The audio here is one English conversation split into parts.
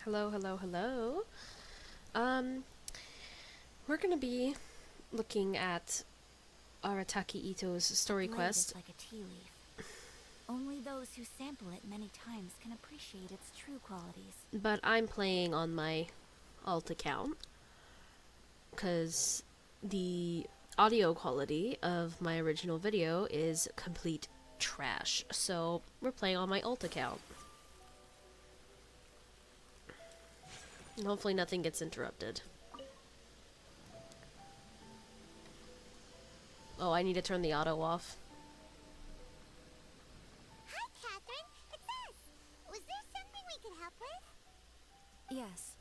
Hello, hello, hello. Um, we're gonna be looking at Arataki Itto's story Blade is quest, like a tea leaf. Only those who sample it many times can appreciate its true qualities. but I'm playing on my alt account because the audio quality of my original video is complete trash. So we're playing on my alt account. And hopefully nothing gets interrupted. Oh, I need to turn the auto off. Hi, Catherine. It's us. Was there something we could help with? Yes,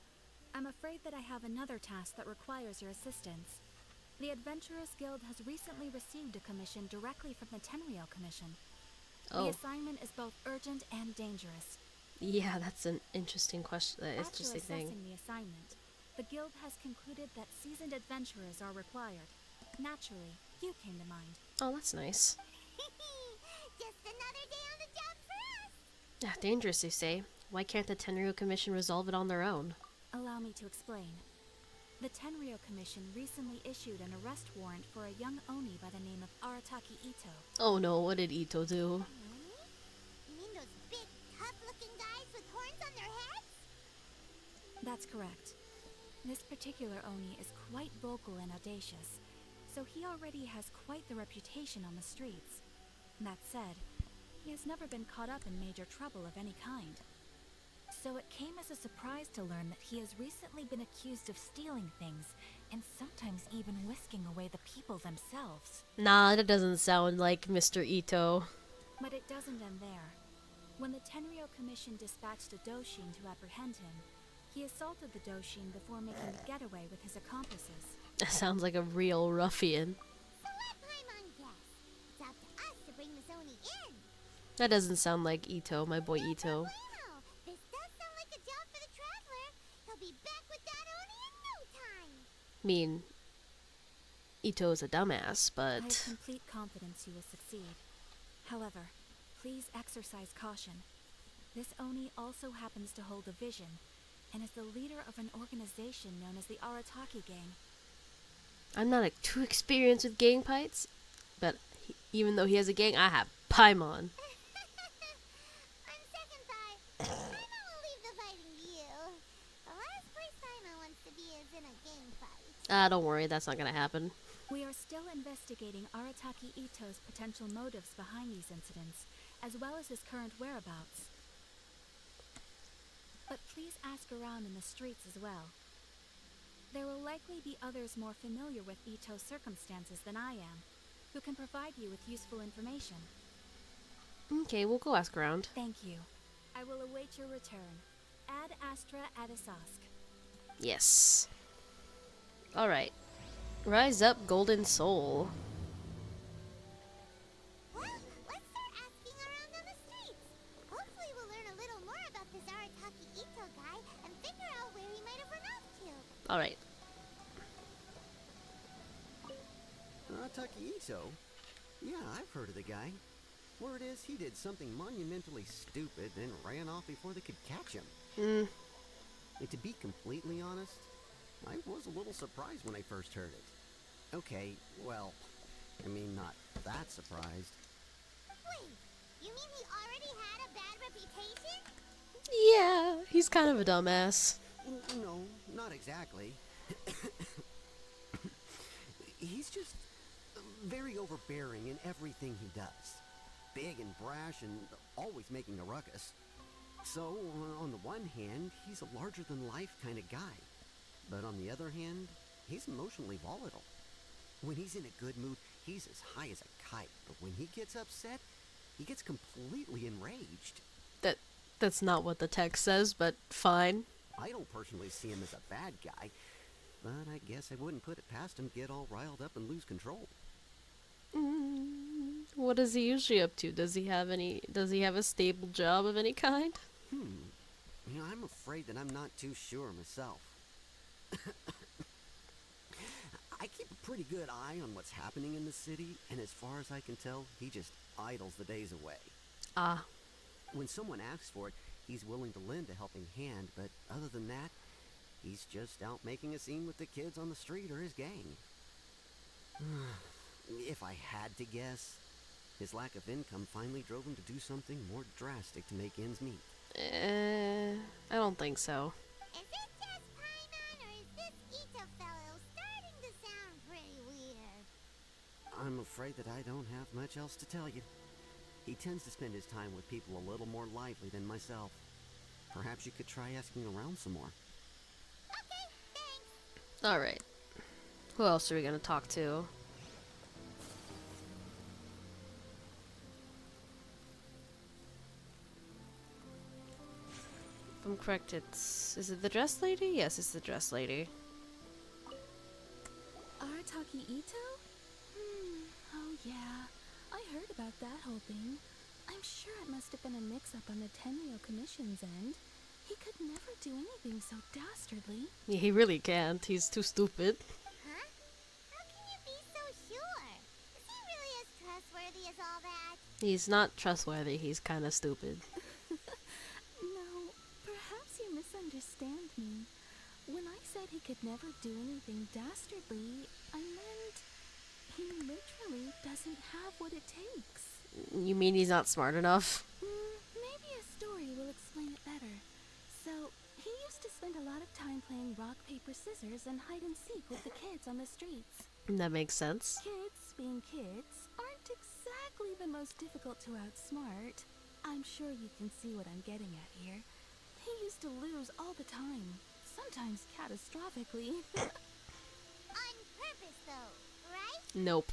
I'm afraid that I have another task that requires your assistance. The Adventurers Guild has recently received a commission directly from the Tenryou Commission. The Oh, assignment is both urgent and dangerous. yeah, that's an interesting question. After Interesting thing. assessing the assignment, the Guild has concluded that seasoned adventurers are required. Naturally, you came to mind. Oh, that's nice. Just another day on the job for us. Yeah, dangerous, you say. Why can't the Tenryu Commission resolve it on their own? Allow me to explain. The Tenryou Commission recently issued an arrest warrant for a young Oni by the name of Arataki Itto. Oh no, what did Itto do? You mean those big, tough-looking guys with horns on their heads? That's correct. This particular Oni is quite vocal and audacious, so he already has quite the reputation on the streets. That said, he has never been caught up in major trouble of any kind. So it came as a surprise to learn that he has recently been accused of stealing things, and sometimes even whisking away the people themselves. Nah, that doesn't sound like Mr. Itto. But it doesn't end there. When the Tenryou Commission dispatched a Doshin to apprehend him, he assaulted the Doshin before making a getaway with his accomplices. That sounds like a real ruffian. So let Paimon guess. It's up to us to bring the Oni in. That doesn't sound like Itto, my boy Itto. Wow, this does sound like a job for the Traveler. He'll be back with that Oni in no time. I mean, Itto's a dumbass, I have but... complete confidence you will succeed. However, please exercise caution. This Oni also happens to hold a vision, and is the leader of an organization known as the Arataki Gang. I'm not too experienced with gang fights, but even though he has a gang, I have Paimon. On second thought, Paimon will leave the fighting to you. The last place Paimon wants to be is in a gang fight. Don't worry, that's not gonna happen. We are still investigating Arataki Itto's potential motives behind these incidents, as well as his current whereabouts. But please ask around in the streets as well. There will likely be others more familiar with Itto's circumstances than I am, who can provide you with useful information. Okay, we'll go ask around. Thank you. I will await your return. Ad Astra Adisask. Yes. Alright. Rise up, Golden Soul. Well, let's start asking around on the streets. Hopefully we'll learn a little more about this Arataki Itto guy and figure out where he might have run off to. Alright. Arataki Itto? Yeah, I've heard of the guy. Word is he did something monumentally stupid and ran off before they could catch him. And to be completely honest, I was a little surprised when I first heard it. Okay, well, I mean, not that surprised. Wait, you mean he already had a bad reputation? Yeah, he's kind of a dumbass. No, not exactly. He's just very overbearing in everything he does. Big and brash and always making a ruckus. So, on the one hand, he's a larger-than-life kind of guy. But on the other hand, he's emotionally volatile. When he's in a good mood, he's as high as a kite. But when he gets upset, he gets completely enraged. That's not what the text says, but fine. I don't personally see him as a bad guy, but I guess I wouldn't put it past him to get all riled up and lose control. What is he usually up to? Does he have a stable job of any kind? You know, I'm afraid that I'm not too sure myself. I keep a pretty good eye on what's happening in the city, and as far as I can tell, he just idles the days away. Ah, When someone asks for it, He's willing to lend a helping hand, but other than that, he's just out making a scene with the kids on the street or his gang. If I had to guess, his lack of income finally drove him to do something more drastic to make ends meet. I don't think so. Is it just Paimon, or is this Itto fellow starting to sound pretty weird? I'm afraid that I don't have much else to tell you. He tends to spend his time with people a little more lively than myself. Perhaps you could try asking around some more. Okay, thanks. Alright. Who else are we gonna talk to? If I'm correct, it's... Is it the dress lady? Yes, it's the dress lady. Arataki Itto? Oh yeah. I heard about that whole thing. I'm sure it must have been a mix-up on the Tenryo Commission's end. He could never do anything so dastardly. Yeah, he really can't. He's too stupid. Huh? How can you be so sure? Is he really as trustworthy as all that? He's not trustworthy. He's kind of stupid. No, perhaps you misunderstand me. When I said he could never do anything dastardly, I meant he literally doesn't have what it takes. You mean he's not smart enough? Maybe a story will explain it better. So, he used to spend a lot of time playing rock, paper, scissors and hide and seek with the kids on the streets. That makes sense. Kids, being kids, aren't exactly the most difficult to outsmart. I'm sure you can see what I'm getting at here. He used to lose all the time, sometimes catastrophically. On purpose, though, right? Nope.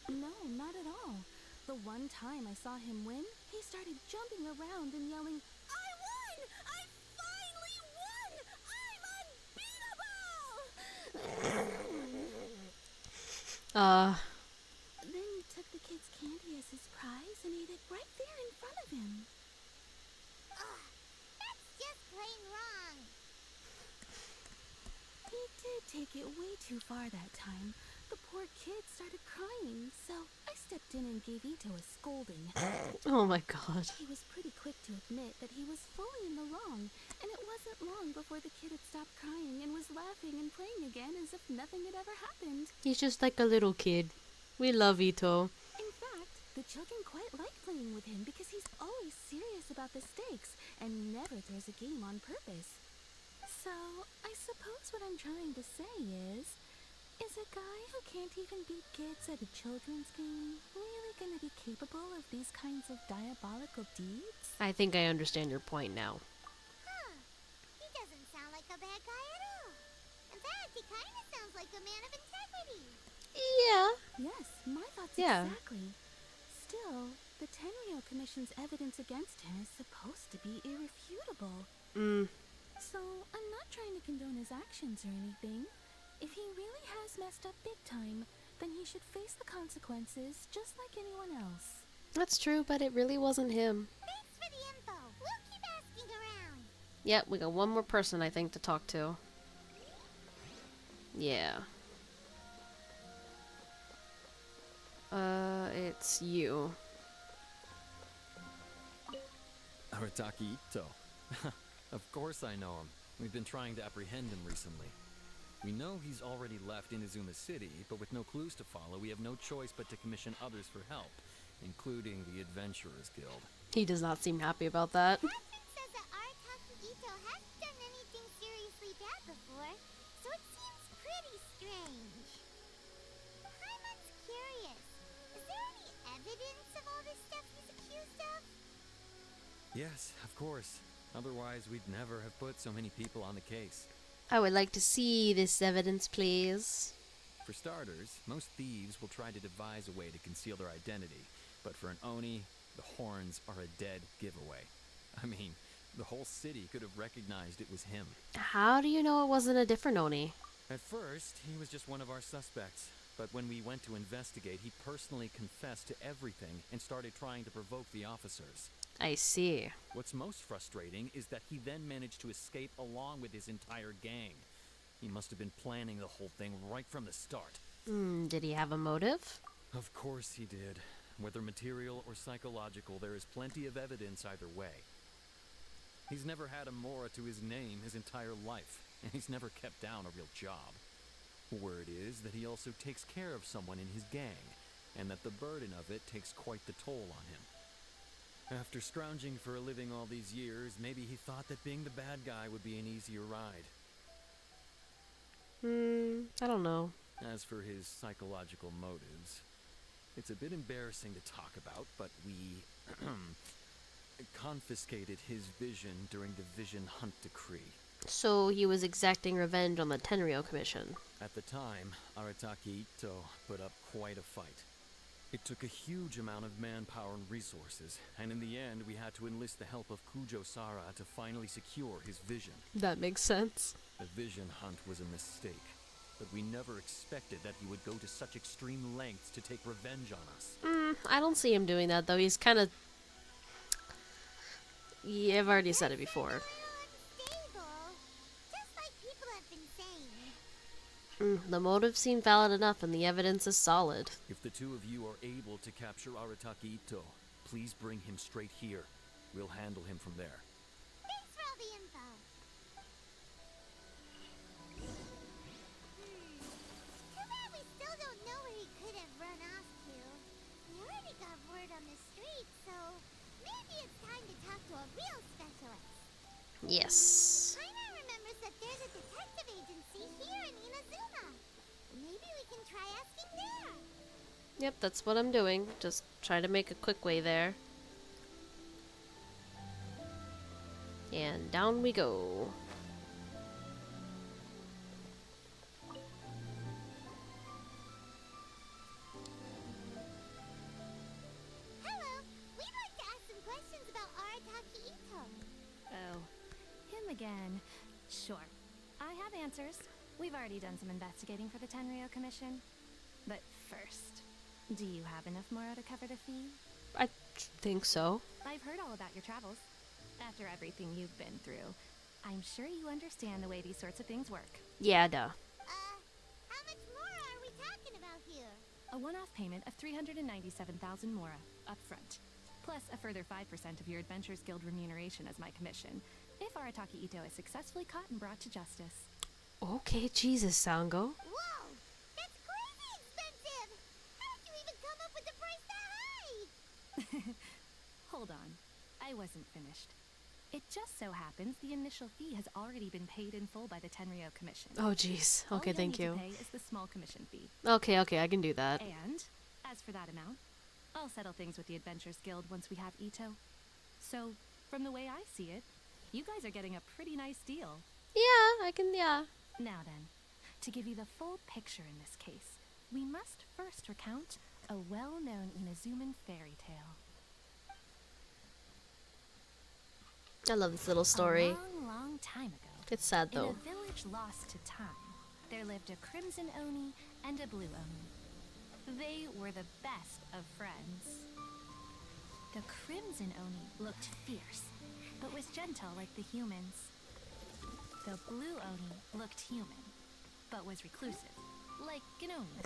No, not at all. The one time I saw him win, he started jumping around and yelling, "I won! I finally won! I'm unbeatable!" Then he took the kid's candy as his prize and ate it right there in front of him. Ugh, that's just plain wrong. He did take it way too far that time. The poor kid started crying, so I stepped in and gave Itto a scolding. Oh my god. He was pretty quick to admit that he was fully in the wrong, and it wasn't long before the kid had stopped crying and was laughing and playing again as if nothing had ever happened. He's just like a little kid. We love Itto. In fact, the children quite like playing with him because he's always serious about the stakes and never throws a game on purpose. So, I suppose what I'm trying to say is a guy who can't even beat kids at a children's game really gonna be capable of these kinds of diabolical deeds? I think I understand your point now. Huh. He doesn't sound like a bad guy at all. In fact, he kind of sounds like a man of integrity. Yeah. Yes, my thoughts Yeah. exactly. Still, the Tenryo Commission's evidence against him is supposed to be irrefutable. So, I'm not trying to condone his actions or anything. If he really has messed up big time, then he should face the consequences just like anyone else. That's true, but it really wasn't him. Thanks for the info. We'll keep asking around. Yep, we got one more person, I think, to talk to. Yeah. It's you. Arataki Itto. Of course I know him. We've been trying to apprehend him recently. We know he's already left Inazuma City, but with no clues to follow, we have no choice but to commission others for help, including the Adventurers Guild. He does not seem happy about that. Hudson says that Arataki Itto hasn't done anything seriously bad before, so it seems pretty strange. Paimon's curious. Is there any evidence of all this stuff he's accused of? Yes, of course. Otherwise, we'd never have put so many people on the case. I would like to see this evidence, please. For starters, most thieves will try to devise a way to conceal their identity, but for an Oni, the horns are a dead giveaway. I mean, the whole city could have recognized it was him. How do you know it wasn't a different Oni? At first, he was just one of our suspects, but when we went to investigate, he personally confessed to everything and started trying to provoke the officers. I see. What's most frustrating is that he then managed to escape along with his entire gang. He must have been planning the whole thing right from the start. Did he have a motive? Of course he did. Whether material or psychological, there is plenty of evidence either way. He's never had a Mora to his name his entire life, and he's never kept down a real job. Word is that he also takes care of someone in his gang, and that the burden of it takes quite the toll on him. After scrounging for a living all these years, maybe he thought that being the bad guy would be an easier ride. I don't know. As for his psychological motives, it's a bit embarrassing to talk about, but we confiscated his vision during the Vision Hunt Decree. So he was exacting revenge on the Tenryou Commission. At the time, Arataki Itto put up quite a fight. It took a huge amount of manpower and resources, and in the end we had to enlist the help of Kujo-Sara to finally secure his vision. That makes sense. The Vision Hunt was a mistake, but we never expected that he would go to such extreme lengths to take revenge on us. I don't see him doing that, though. He's kind of... Yeah, I've already said it before. Unstable, just like people have been saying. The motives seem valid enough, and the evidence is solid. If the two of you are able to capture Arataki Itto, please bring him straight here. We'll handle him from there. Thanks for all the info. Too bad we still don't know where he could have run off to. We already got word on the street, so maybe it's time to talk to a real specialist. Yes. Paina remembers that there's a detective agency here in Inazuma. Maybe we can try asking there. Yep, that's what I'm doing. Just try to make a quick way there. And down we go. Hello, we'd like to ask some questions about Arataki Itto. Oh, him again. Sure. I have answers. We've already done some investigating for the Tenryou Commission. But first, do you have enough Mora to cover the fee? I think so. I've heard all about your travels. After everything you've been through, I'm sure you understand the way these sorts of things work. Yeah, duh. How much more are we talking about here? A one-off payment of 397,000 Mora, up front. Plus a further 5% of your Adventurers Guild remuneration as my commission, if Arataki Itto is successfully caught and brought to justice. Okay, Jesus, Sango. Whoa! That's crazy expensive! How did you even come up with the price that high? Hold on. I wasn't finished. It just so happens the initial fee has already been paid in full by the Tenryou Commission. Oh, jeez. Okay, thank All you. you'll need to pay is the small commission fee. Okay, I can do that. And, as for that amount, I'll settle things with the Adventurers Guild once we have Itto. So, from the way I see it, you guys are getting a pretty nice deal. Yeah. Now then, to give you the full picture in this case, we must first recount a well-known Inazuman fairy tale. I love this little story. A long, long time ago, It's sad, in though. a village lost to time, there lived a crimson oni and a blue oni. They were the best of friends. The crimson oni looked fierce, but was gentle like the humans. The blue oni looked human, but was reclusive, like an oni.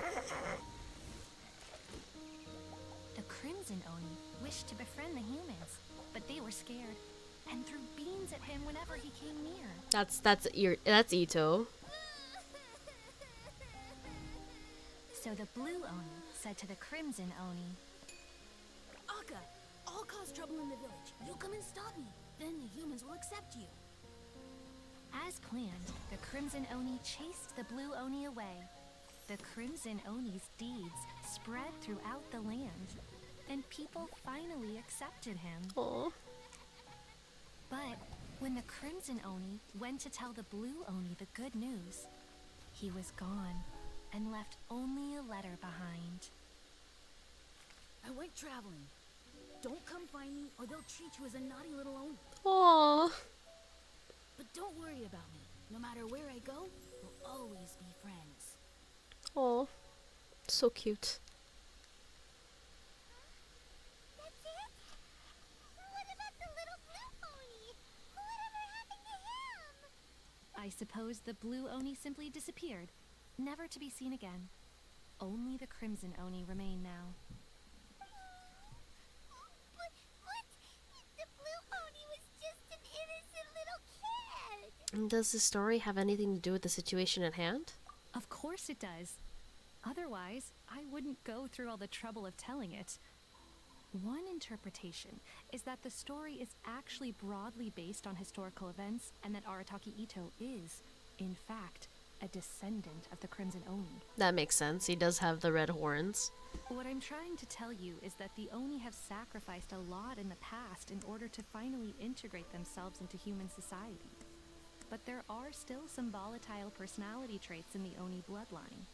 The crimson oni wished to befriend the humans, but they were scared and threw beans at him whenever he came near. That's Itto. So the blue oni said to the crimson oni, Akka, I'll cause trouble in the village. You come and stop me. Then the humans will accept you. as planned, the crimson oni chased the blue oni away. The crimson oni's deeds spread throughout the land, and people finally accepted him. Aw. But when the crimson oni went to tell the blue oni the good news, he was gone and left only a letter behind. I went traveling. Don't come find me or they'll treat you as a naughty little oni. Aw. But don't worry about me. No matter where I go, we'll always be friends. Aw. So cute. That's it? What about the little blue pony? Whatever happened to him? I suppose the blue oni simply disappeared, never to be seen again. Only the crimson oni remain now. But the blue pony was just an innocent And does the story have anything to do with the situation at hand? Of course it does. Otherwise, I wouldn't go through all the trouble of telling it. One interpretation is that the story is actually broadly based on historical events and that Arataki Itto is, in fact, a descendant of the Crimson Oni. That makes sense. He does have the red horns. What I'm trying to tell you is that the Oni have sacrificed a lot in the past in order to finally integrate themselves into human society. But there are still some volatile personality traits in the Oni bloodline.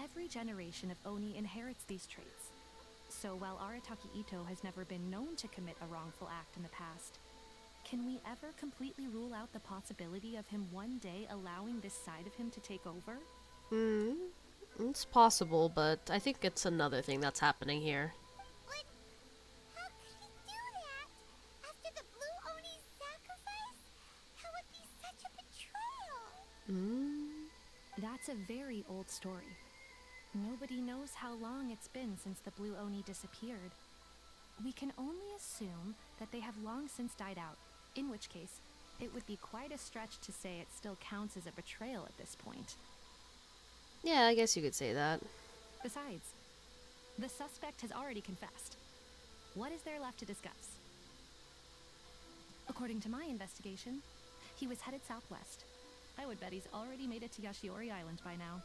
Every generation of Oni inherits these traits. So while Arataki Itto has never been known to commit a wrongful act in the past, can we ever completely rule out the possibility of him one day allowing this side of him to take over? It's possible, but I think it's another thing that's happening here. But how could he do that? After the Blue Oni's sacrifice? That would be such a betrayal. That's a very old story. Nobody knows how long it's been since the Blue Oni disappeared. We can only assume that they have long since died out, in which case, it would be quite a stretch to say it still counts as a betrayal at this point. Yeah, I guess you could say that. Besides, the suspect has already confessed. What is there left to discuss? According to my investigation, he was headed southwest. I would bet he's already made it to Yashiori Island by now.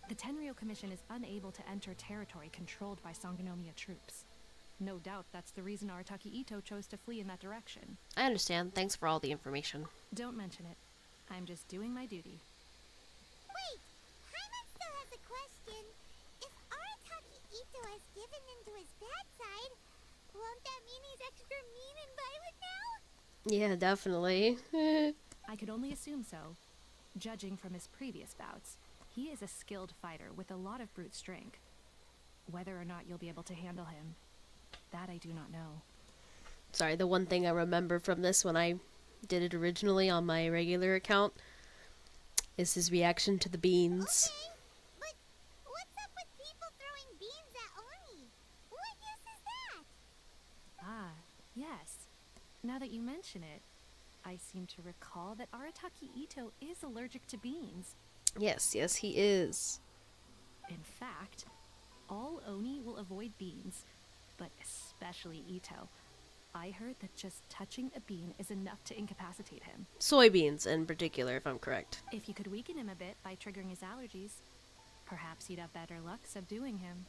The Tenryou Commission is unable to enter territory controlled by Sangonomiya troops. No doubt that's the reason Arataki Itto chose to flee in that direction. I understand. Thanks for all the information. Don't mention it. I'm just doing my duty. Wait, Paimon still has a question. If Arataki Itto has given in to his bad side, won't that mean he's extra mean and violent now? Yeah, definitely. I could only assume so. Judging from his previous bouts, he is a skilled fighter with a lot of brute strength. Whether or not you'll be able to handle him, that I do not know. Sorry, the one thing I remember from this when I did it originally on my regular account is his reaction to the beans. Okay, but what's up with people throwing beans at Oni? What use is that? Ah, yes. Now that you mention it, I seem to recall that Arataki Itto is allergic to beans. Yes, he is. In fact, all Oni will avoid beans, but especially Itto. I heard that just touching a bean is enough to incapacitate him. Soybeans in particular, if I'm correct. If you could weaken him a bit by triggering his allergies, perhaps you'd have better luck subduing him.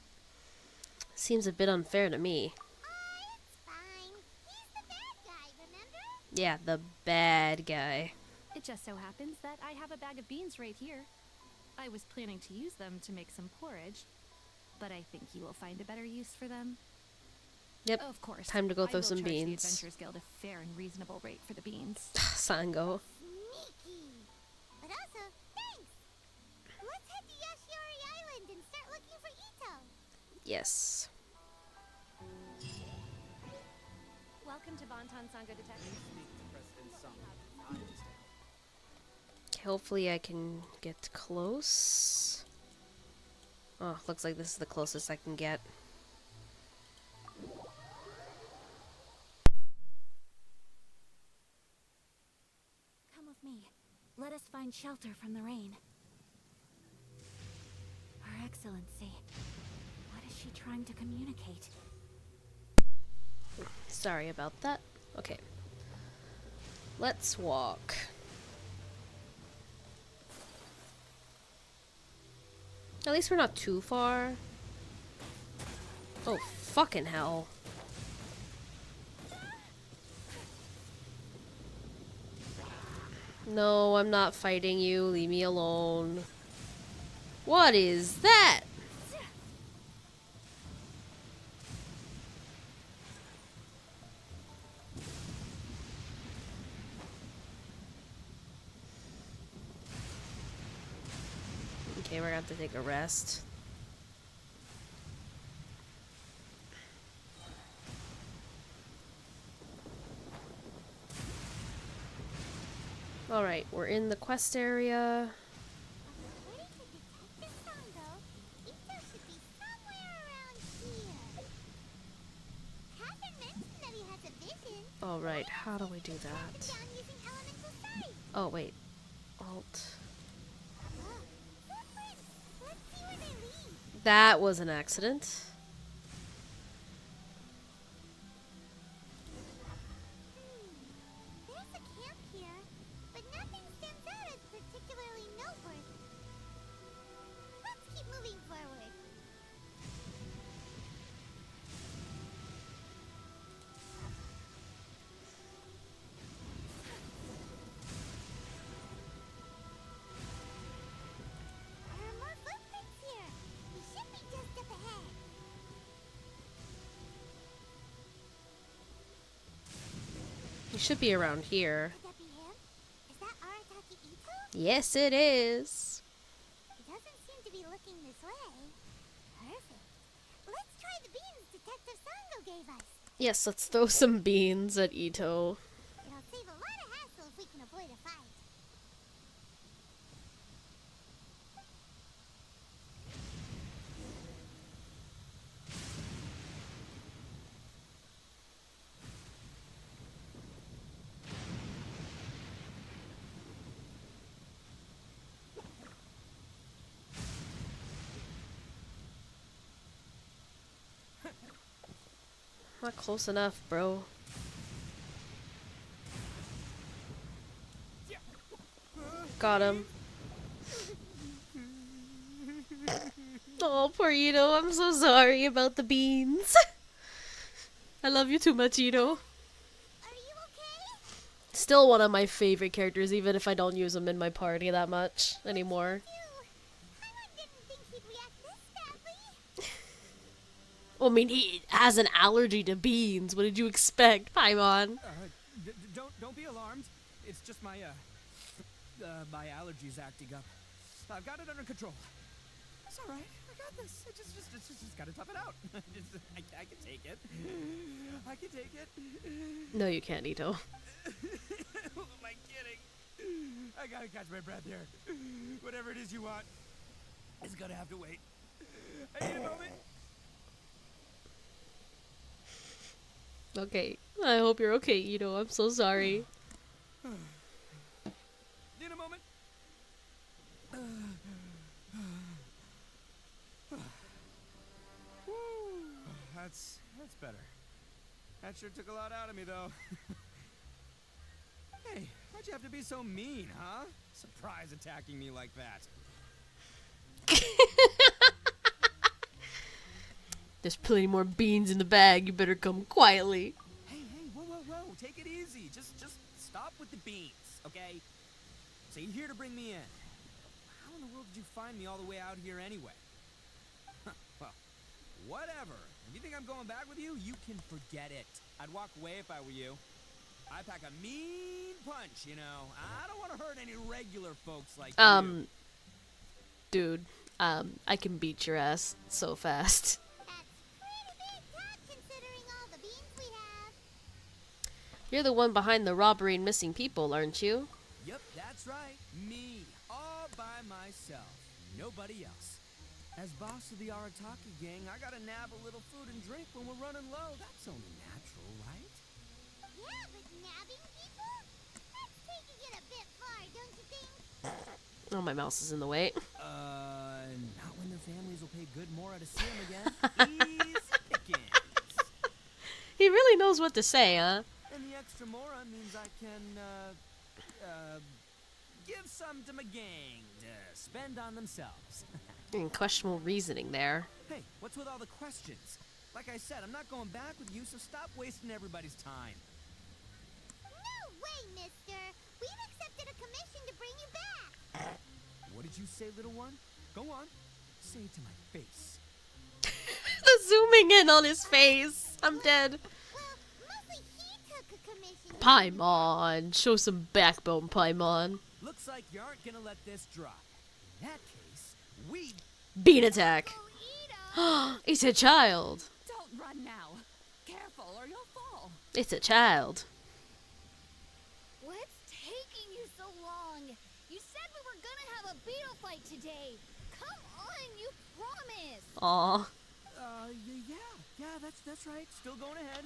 Seems a bit unfair to me. It's fine. He's the bad guy, remember? Yeah, the bad guy. It just so happens that I have a bag of beans right here. I was planning to use them to make some porridge, but I think you will find a better use for them. Yep, Of course. time to go I throw will some charge the beans. Adventurers Guild a fair and reasonable rate for the beans. Sango. Sneaky. But also, thanks. Let's head to Yashiori Island and start looking for Itto. Yes. Welcome to Bonton Sango Detective. Okay, hopefully I can get close. Oh, looks like this is the closest I can get. Come with me. Let us find shelter from the rain. Her Excellency. What is she trying to communicate? Sorry about that. Okay. Let's walk. At least we're not too far. Oh, fucking hell. No, I'm not fighting you. Leave me alone. What is that? Okay, we're gonna have to take a rest. Alright, we're in the quest area. According to Detective Sango, Itto should be somewhere around here. Catherine mentioned that he has a vision. Alright, how do we do Track him that? down using elemental Oh, wait. Alt. Let's see where they lead. That was an accident. There's a camp here, but nothing stands out as particularly noteworthy. Let's keep moving forward. There are more footprints here. We should be just up ahead. You should be around here. Could that be him? Is that Arataki Itto? Yes, it is. He doesn't seem to be looking this way. Perfect. Let's try the beans Detective Sango gave us. Yes, let's throw some beans at Itto. It'll save a lot of hassle if we can avoid a fight. Not close enough, bro. Got him. Oh, poor Itto. I'm so sorry about the beans. I love you too much, Itto. Are you okay? Still one of my favorite characters, even if I don't use him in my party that much anymore. Paimon didn't think he'd react this badly. I mean, he has an allergy to beans. What did you expect, Paimon? Don't be alarmed. It's just my my allergies acting up. I've got it under control. It's all right. I got this. I just gotta tough it out. I can take it. I can take it. No, you can't, Itto. Who am I kidding? I gotta catch my breath here. Whatever it is you want, it's gonna have to wait. I need a moment. Okay. I hope you're okay, Itto. I'm so sorry. Need a moment. That's better. That sure took a lot out of me, though. Hey, why'd you have to be so mean, huh? Surprise attacking me like that. There's plenty more beans in the bag. You better come quietly. Hey, whoa. Take it easy. Just stop with the beans, okay? So you're here to bring me in. How in the world did you find me all the way out here anyway? Well, whatever. If you think I'm going back with you, you can forget it. I'd walk away if I were you. I pack a mean punch, you know. I don't want to hurt any regular folks like you. Dude, I can beat your ass so fast. That's pretty big talk considering all the beans we have. You're the one behind the robbery and missing people, aren't you? Yep, that's right. Me. All by myself. Nobody else. As boss of the Arataki gang, I gotta nab a little food and drink when we're running low. That's only natural, right? Yeah, but nabbing people? That's taking it a bit far, don't you think? Oh, my mouse is in the way. Not when their families will pay good more to see them again. Easy pickings. He really knows what to say, huh? And the extra mora means I can, give some to my gang to spend on themselves. Questionable reasoning there. Hey, what's with all the questions? Like I said, I'm not going back with you, so stop wasting everybody's time. No way, mister. We've accepted a commission to bring you back. What did you say, little one? Go on. Say it to my face. The zooming in on his face. I'm dead. Well, mostly he took a commission. Paimon. Show some backbone, Paimon. Looks like you aren't gonna let this drop. In that case, we... Bean attack. Oh, Itto! It's a child. Don't run now. Careful or you'll fall. It's a child. What's taking you so long? You said we were gonna have a beetle fight today. Come on, you promised. Aw. Yeah, that's right. Still going ahead.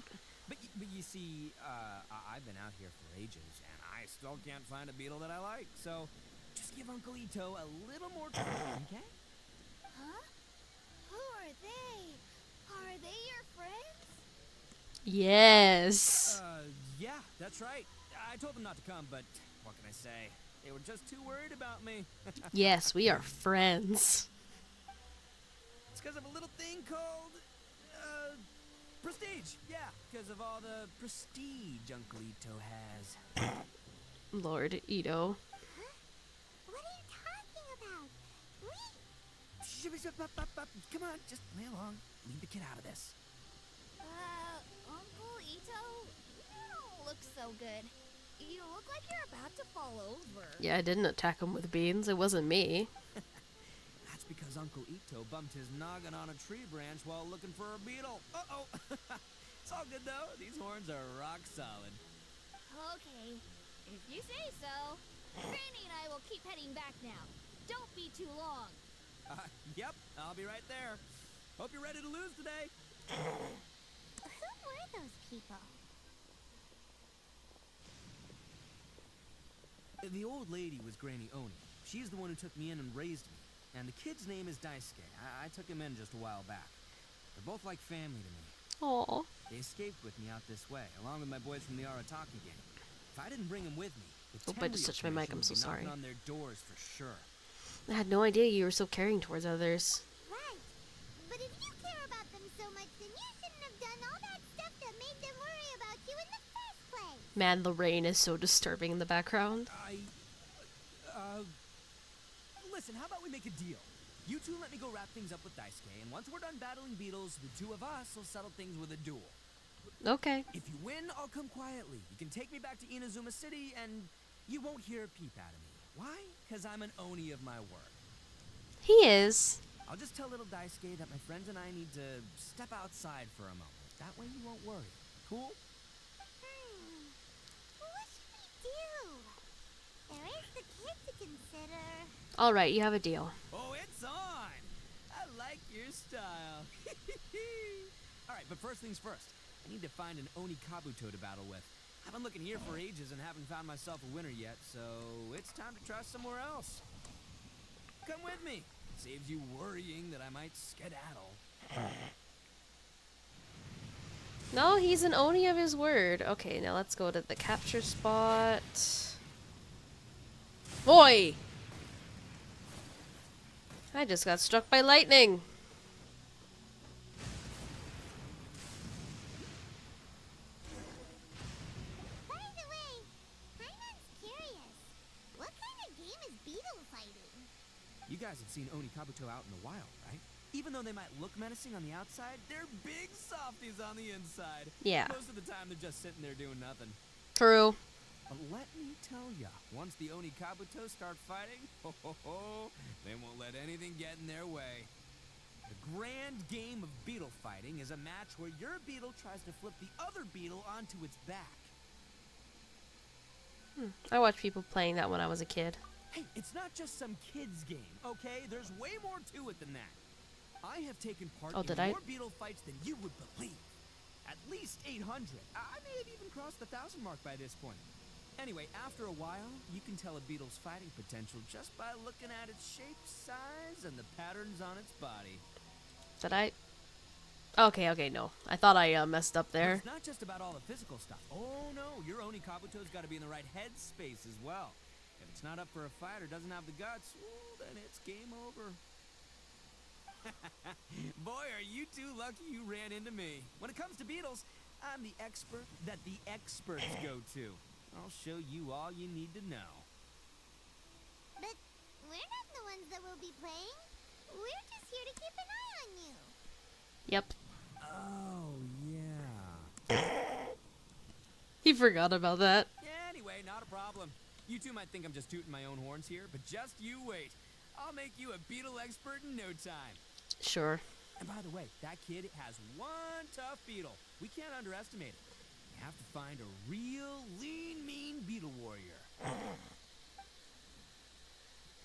But you see, I've been out here for ages, and I still can't find a beetle that I like. So, just give Uncle Itto a little more time, okay? Huh? Who are they? Are they your friends? Yes. Yeah, that's right. I told them not to come, but what can I say? They were just too worried about me. Yes, we are friends. It's because of a little thing called, prestige. Yeah, because of all the prestige Uncle Itto has. Lord Itto. What are you talking about? Come on, just play along. Leave the kid out of this. Uncle Itto, you don't look so good. You look like you're about to fall over. Yeah, I didn't attack him with beans. It wasn't me. That's because Uncle Itto bumped his noggin on a tree branch while looking for a beetle. Uh-oh. It's all good, though. These horns are rock solid. Okay, if you say so. Granny and I will keep heading back now. Don't be too long. Yep, I'll be right there. Hope you're ready to lose today. Who were those people? The old lady was Granny Oni. She's the one who took me in and raised me. And the kid's name is Daisuke. I took him in just a while back. They're both like family to me. Aw. They escaped with me out this way, along with my boys from the Arataki gang. If I didn't bring them with me, the Oh, I just touched my mic, I'm so would be knocking sorry. on their doors for sure. I had no idea you were so caring towards others. Right. But if you care about them so much, then you shouldn't have done all that stuff that made them worry about you in the first place. Man, the rain is so disturbing in the background. Listen, how about we make a deal? You two let me go wrap things up with Daisuke, and once we're done battling beetles, the two of us will settle things with a duel. Okay. If you win, I'll come quietly. You can take me back to Inazuma City, and you won't hear a peep out of me. Why? Because I'm an Oni of my word. He is. I'll just tell little Daisuke that my friends and I need to step outside for a moment. That way you won't worry. Cool? What should we do? There is the kid to consider. Alright, you have a deal. Oh, it's on! I like your style. Alright, but first things first. I need to find an Oni Kabuto to battle with. I've been looking here for ages and haven't found myself a winner yet, so it's time to try somewhere else. Come with me. Saves you worrying that I might skedaddle. No, he's an Oni of his word. Okay, now let's go to the capture spot. Boy! I just got struck by lightning. By the way, Paimon's curious. What kind of game is beetle fighting? You guys have seen Oni Kabuto out in the wild, right? Even though they might look menacing on the outside, they're big softies on the inside. Yeah. Most of the time, they're just sitting there doing nothing. True. But let me tell ya, once the Oni Kabuto start fighting, they won't let anything get in their way. The grand game of beetle fighting is a match where your beetle tries to flip the other beetle onto its back. I watched people playing that when I was a kid. Hey, it's not just some kid's game, okay? There's way more to it than that. I have taken part Oh, in did I? more beetle fights than you would believe. At least 800. I may have even crossed the 1,000 mark by this point. Anyway, after a while, you can tell a beetle's fighting potential just by looking at its shape, size, and the patterns on its body. Did I? Okay, no. I thought I messed up But there. it's not just about all the physical stuff. Oh no, your Oni Kabuto's got to be in the right headspace as well. If it's not up for a fight or doesn't have the guts, ooh, then it's game over. Boy, are you two lucky you ran into me. When it comes to beetles, I'm the expert that the experts go to. I'll show you all you need to know. But we're not the ones that will be playing. We're just here to keep an eye on you. Yep. Oh, yeah. He forgot about that. Yeah, anyway, not a problem. You two might think I'm just tooting my own horns here, but just you wait. I'll make you a beetle expert in no time. Sure. And by the way, that kid has one tough beetle. We can't underestimate it. You have to find a real lean, mean beetle warrior.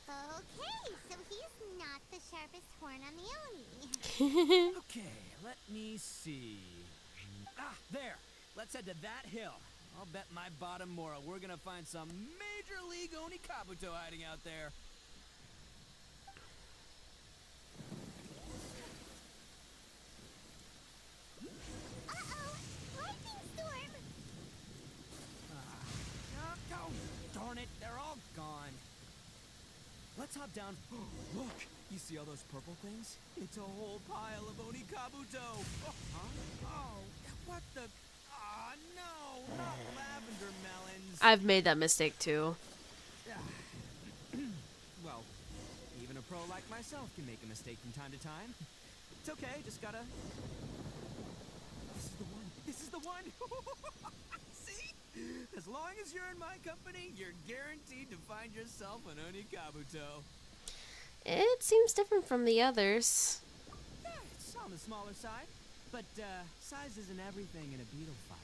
Okay, so he's not the sharpest horn on the Oni. Okay, let me see. Ah, there. let's head to that hill. I'll bet my bottom moral we're gonna find some major league Oni Kabuto hiding out there. Uh-oh! Lightning storm! Oh, darn it, they're all gone. Let's hop down. Look, you see all those purple things? It's a whole pile of Oni Kabuto. Oh, huh? Oh, what the? Ah, no, not lavender melons. I've made that mistake too. Well, even a pro like myself can make a mistake from time to time. It's okay, just gotta... This is the one. This is the one. See? As long as you're in my company, you're guaranteed to find yourself an Oni Kabuto. It seems different from the others. Yeah, it's on the smaller side. But, size isn't everything in a beetle fight.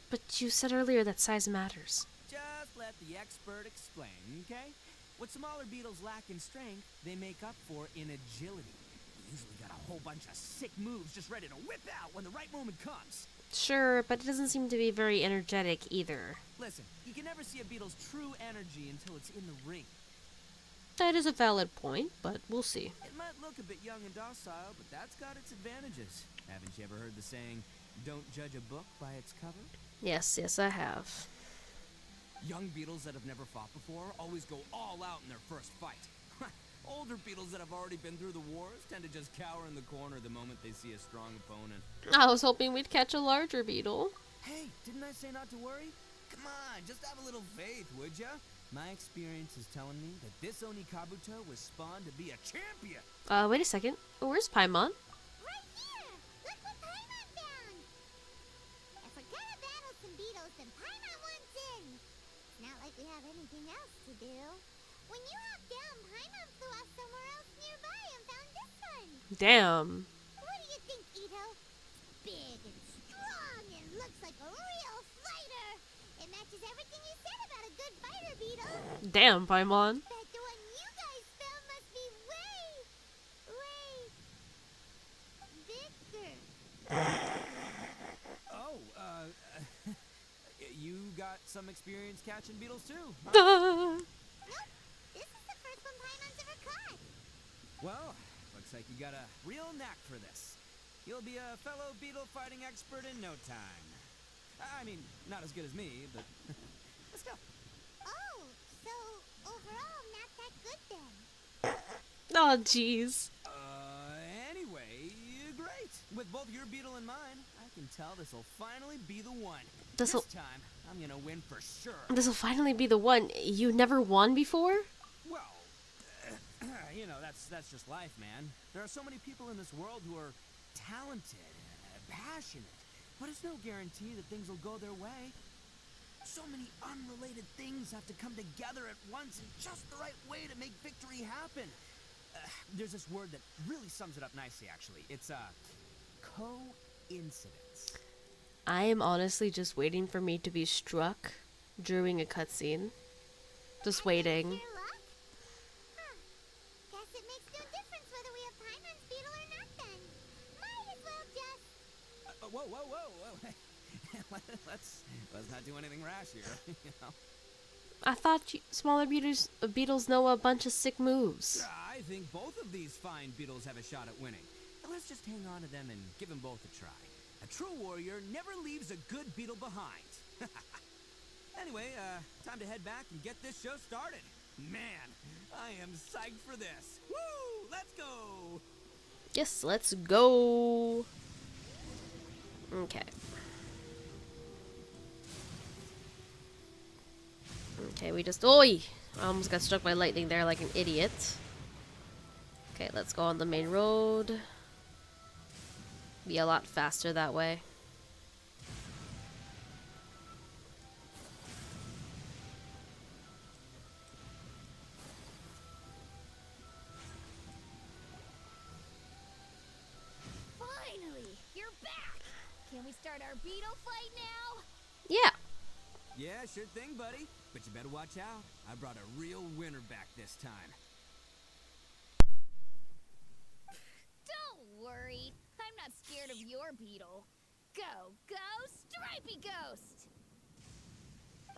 But you said earlier that size matters. Just let the expert explain, okay? What smaller beetles lack in strength, they make up for in agility. They usually got a whole bunch of sick moves just ready to whip out when the right moment comes. Sure, but it doesn't seem to be very energetic either. Listen, you can never see a beetle's true energy until it's in the ring. That is a valid point, but we'll see. It might look a bit young and docile, but that's got its advantages. Haven't you ever heard the saying, don't judge a book by its cover? Yes, I have. Young beetles that have never fought before always go all out in their first fight. Older beetles that have already been through the wars tend to just cower in the corner the moment they see a strong opponent. I was hoping we'd catch a larger beetle. Hey, didn't I say not to worry? Come on, just have a little faith, would ya? My experience is telling me that this Oni Kabuto was spawned to be a champion. Wait a second. Where's Paimon? Right here! Look what Paimon found! If we're gonna battle some beetles, then Paimon wants in! Not like we have anything else to do. When you hopped down, Paimon flew off somewhere else nearby and found this one! Damn. What do you think, Itto? Big and strong and looks like a real fighter! It matches everything you said about a good fighter, beetle! Damn, Paimon. Bet the one you guys found must be way bigger. Oh, you got some experience catching beetles too? Huh? Nope, this is the first one Paimon's ever caught. Well, looks like you got a real knack for this. You'll be a fellow beetle fighting expert in no time. I mean, not as good as me, but let's go. Oh, so overall not that good then. Oh, jeez. Anyway, great. With both your beetle and mine, I can tell this'll finally be the one. This'll- This time, I'm gonna win for sure. This'll finally be the one. You never won before? Well, you know, that's just life, man. There are so many people in this world who are talented, passionate, but it's no guarantee that things will go their way. So many unrelated things have to come together at once in just the right way to make victory happen. There's this word that really sums it up nicely, actually. It's, coincidence. I am honestly just waiting for me to be struck during a cutscene. Just waiting. Your luck? Huh. Guess it makes no difference whether we have Paimon's beetle or not then. Might as well just... Whoa. let's not do anything rash here, you know? I thought smaller beetles know a bunch of sick moves. I think both of these fine beetles have a shot at winning. Let's just hang on to them and give them both a try. A true warrior never leaves a good beetle behind. Anyway, time to head back and get this show started. Man, I am psyched for this. Woo! Let's go! Yes, let's go. Okay. Okay, we just... Oi! I almost got struck by lightning there like an idiot. Okay, let's go on the main road. Be a lot faster that way. Finally, you're back. Can we start our beetle fight now? Yeah. Yeah, sure thing, buddy. But you better watch out. I brought a real winner back this time. Don't worry. I'm not scared of your beetle. Go, go, Stripey Ghost!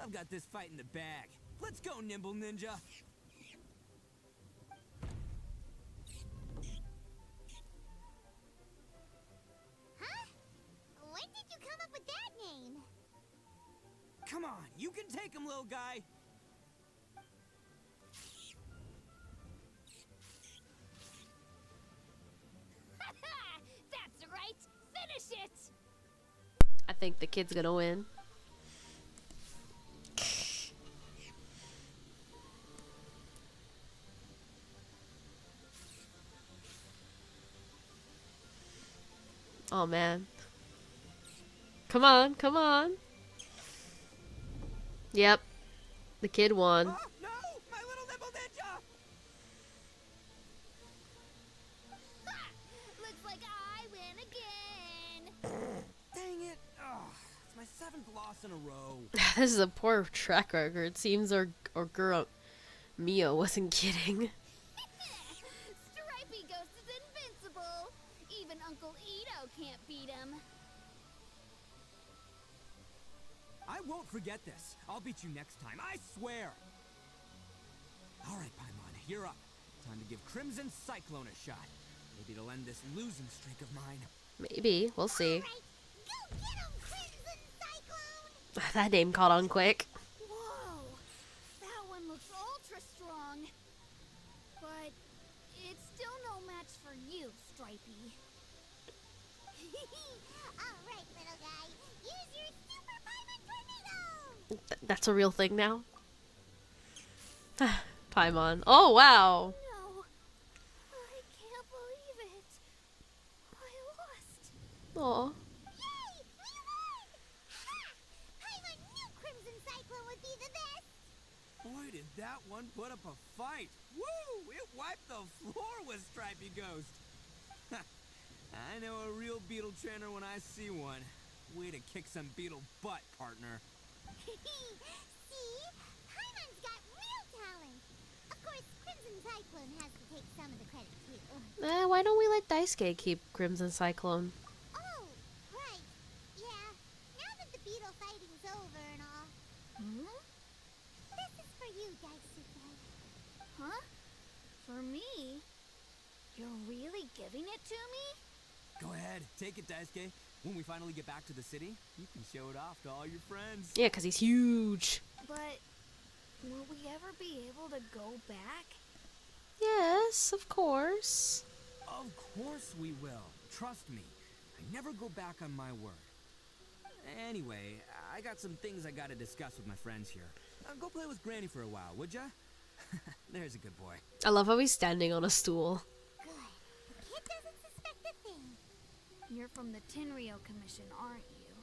I've got this fight in the bag. Let's go, Nimble Ninja. Huh? When did you come up with that name? Come on, you can take him, little guy. That's right! Finish it! I think the kid's gonna win. Oh man. Come on, come on. Yep. The kid won. Oh, no! My little Nimble Ninja! Ha! Looks like I win again! Dang it! Oh, it's my 7th loss in a row. This is a poor track record. Seems our girl Mia wasn't kidding. Stripey Ghost is invincible! Even Uncle Itto can't beat him. I won't forget this. I'll beat you next time, I swear! Alright, Paimon, you're up. Time to give Crimson Cyclone a shot. Maybe it'll end this losing streak of mine. Maybe. We'll see. Alright, go get 'em, Crimson Cyclone! That name caught on quick. Whoa! That one looks ultra strong. But it's still no match for you, Stripey. Alright, little guy. Use your Super Paimon Tornado! That's a real thing now. Paimon. Oh wow. No! I can't believe it! I lost! Aw. Yay! We won! Ha! Paimon knew Crimson Cyclone would be the best! Boy, did that one put up a fight. Woo! It wiped the floor with Stripey Ghost. I know a real beetle trainer when I see one. Way to kick some beetle butt, partner. See? Paimon's got real talent! Of course, Crimson Cyclone has to take some of the credit, too. Why don't we let Daisuke keep Crimson Cyclone? Oh, right. Yeah. Now that the beetle fighting's over and all, Hmm? this is for you, Daisuke. Huh? For me? You're really giving it to me? Go ahead, take it, Daisuke. When we finally get back to the city, you can show it off to all your friends. Yeah, 'cause he's huge. But will we ever be able to go back? Yes, of course. Of course we will. Trust me. I never go back on my word. Anyway, I got some things I gotta discuss with my friends here. Go play with Granny for a while, would ya? There's a good boy. I love how he's standing on a stool. Good. The kid doesn't suspect a thing. You're from the Tenryou Commission, aren't you?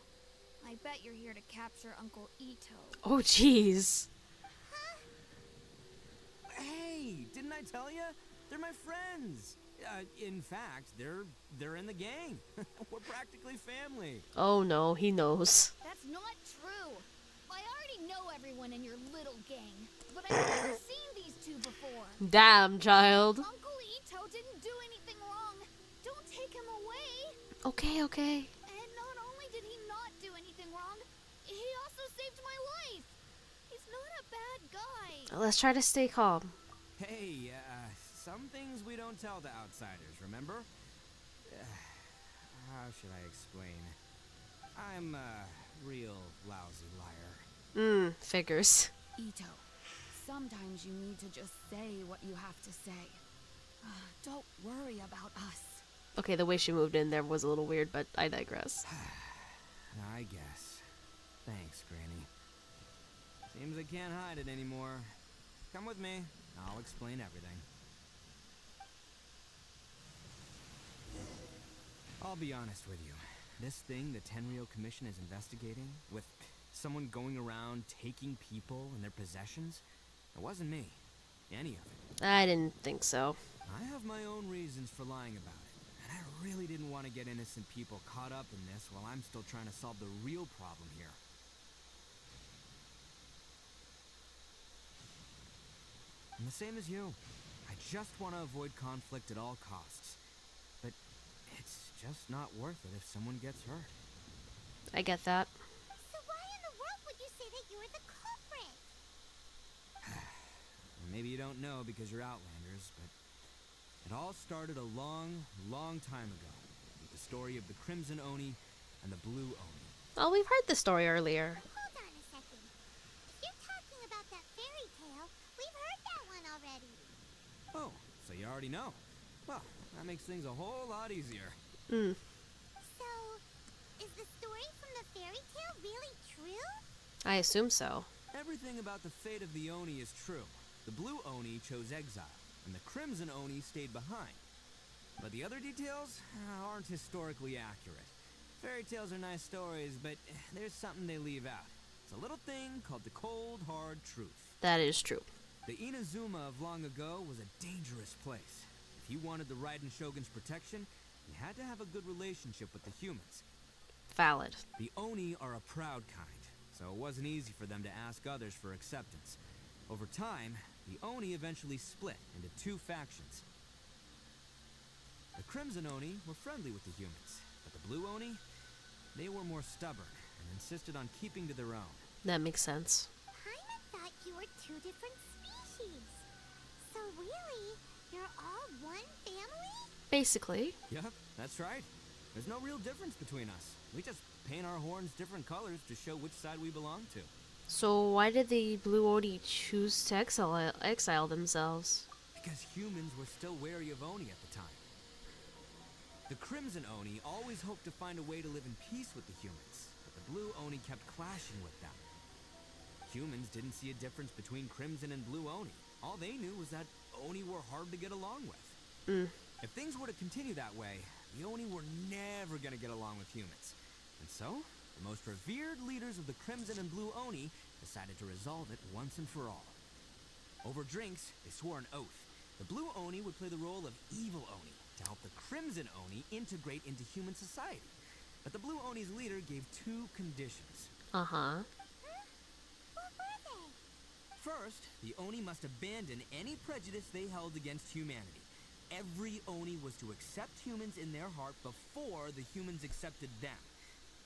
I bet you're here to capture Uncle Itto. Oh jeez. Hey, didn't I tell ya? They're my friends. In fact, they're in the gang. We're practically family. Oh no, he knows. That's not true. I already know everyone in your little gang, but I've never seen these two before. Damn, child. Uncle Itto didn't do anything wrong. Don't take him away. Okay, okay. And not only did he not do anything wrong, he also saved my life. He's not a bad guy. Let's try to stay calm. Hey, some things we don't tell to outsiders, remember? How should I explain? I'm a real lousy liar. Figures. Itto, sometimes you need to just say what you have to say. Don't worry about us. Okay, the way she moved in there was a little weird, but I digress. I guess. Thanks, Granny. Seems I can't hide it anymore. Come with me. I'll explain everything. I'll be honest with you. This thing the Tenryou Commission is investigating, with someone going around taking people and their possessions, it wasn't me. Any of it. I didn't think so. I have my own reasons for lying about it, and I really didn't want to get innocent people caught up in this while I'm still trying to solve the real problem here. I'm the same as you. I just want to avoid conflict at all costs. But it's just not worth it if someone gets hurt. I get that. So why in the world would you say that you were the culprit? Maybe you don't know because you're Outlanders, but it all started a long, long time ago with the story of the Crimson Oni and the Blue Oni. Oh, we've heard the story earlier. Hold on a second. If you're talking about that fairy tale, we've heard that one already. Oh, so you already know. Well, that makes things a whole lot easier. Mm. So, is the story from the fairy tale really true? I assume so. Everything about the fate of the Oni is true. The Blue Oni chose exile, and the Crimson Oni stayed behind. But the other details aren't historically accurate. Fairy tales are nice stories, but there's something they leave out. It's a little thing called the cold, hard truth. That is true. The Inazuma of long ago was a dangerous place. If you wanted the Raiden Shogun's protection, you had to have a good relationship with the humans. Valid. The Oni are a proud kind, so it wasn't easy for them to ask others for acceptance. Over time, the Oni eventually split into two factions. The Crimson Oni were friendly with the humans, but the Blue Oni, they were more stubborn and insisted on keeping to their own. That makes sense. Paimon thought you were two different species. So really, you're all one family? Basically. Yep, that's right. There's no real difference between us. We just paint our horns different colors to show which side we belong to. So why did the Blue Oni choose to exile themselves? Because humans were still wary of Oni at the time. The Crimson Oni always hoped to find a way to live in peace with the humans, but the Blue Oni kept clashing with them. Humans didn't see a difference between Crimson and Blue Oni. All they knew was that Oni were hard to get along with. If things were to continue that way, the Oni were never going to get along with humans. And so, the most revered leaders of the Crimson and Blue Oni decided to resolve it once and for all. Over drinks, they swore an oath. The Blue Oni would play the role of evil Oni to help the Crimson Oni integrate into human society. But the Blue Oni's leader gave two conditions. Uh-huh. What were they? First, the Oni must abandon any prejudice they held against humanity. Every Oni was to accept humans in their heart before the humans accepted them.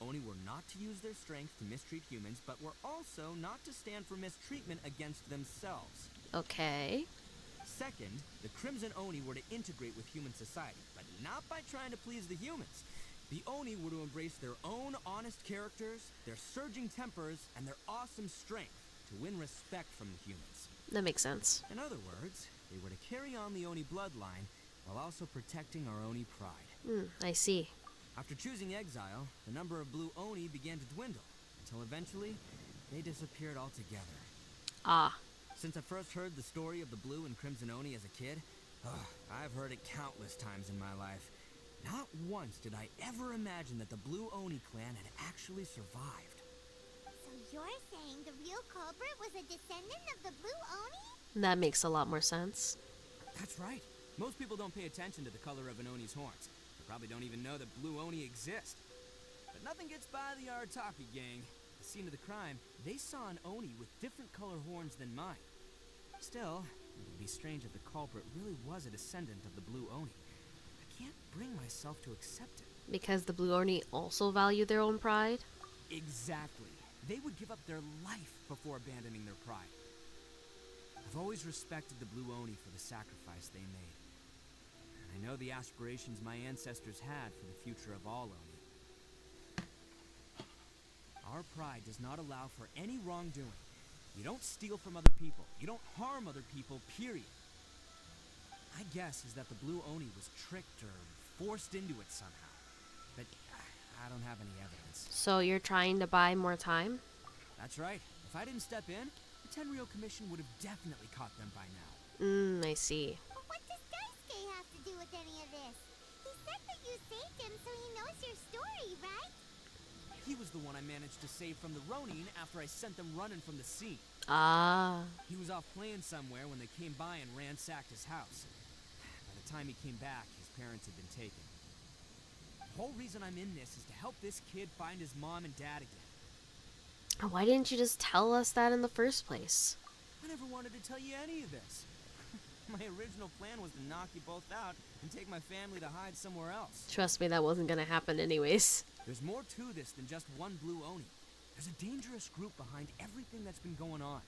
Oni were not to use their strength to mistreat humans, but were also not to stand for mistreatment against themselves. Okay. Second, the Crimson Oni were to integrate with human society, but not by trying to please the humans. The Oni were to embrace their own honest characters, their surging tempers, and their awesome strength to win respect from the humans. That makes sense. In other words, they were to carry on the Oni bloodline while also protecting our Oni pride. I see. After choosing exile, the number of Blue Oni began to dwindle, until eventually, they disappeared altogether. Ah. Since I first heard the story of the Blue and Crimson Oni as a kid, I've heard it countless times in my life. Not once did I ever imagine that the Blue Oni clan had actually survived. So you're saying the real culprit was a descendant of the Blue Oni? That makes a lot more sense. That's right. Most people don't pay attention to the color of an Oni's horns. They probably don't even know that Blue Oni exist. But nothing gets by the Arataki gang. At the scene of the crime, they saw an Oni with different color horns than mine. Still, it would be strange if the culprit really was a descendant of the Blue Oni. I can't bring myself to accept it. Because the Blue Oni also value their own pride? Exactly. They would give up their life before abandoning their pride. I've always respected the Blue Oni for the sacrifice they made. And I know the aspirations my ancestors had for the future of all Oni. Our pride does not allow for any wrongdoing. You don't steal from other people. You don't harm other people, period. My guess is that the Blue Oni was tricked or forced into it somehow. But I don't have any evidence. So you're trying to buy more time? That's right. If I didn't step in, the Tenryou Commission would have definitely caught them by now. I see. But what does Daisuke have to do with any of this? He said that you saved him so he knows your story, right? He was the one I managed to save from the Ronin after I sent them running from the scene. Ah. He was off playing somewhere when they came by and ransacked his house. By the time he came back, his parents had been taken. The whole reason I'm in this is to help this kid find his mom and dad again. Why didn't you just tell us that in the first place? I never wanted to tell you any of this. My original plan was to knock you both out and take my family to hide somewhere else. Trust me, that wasn't gonna happen anyways. There's more to this than just one blue Oni. There's a dangerous group behind everything that's been going on.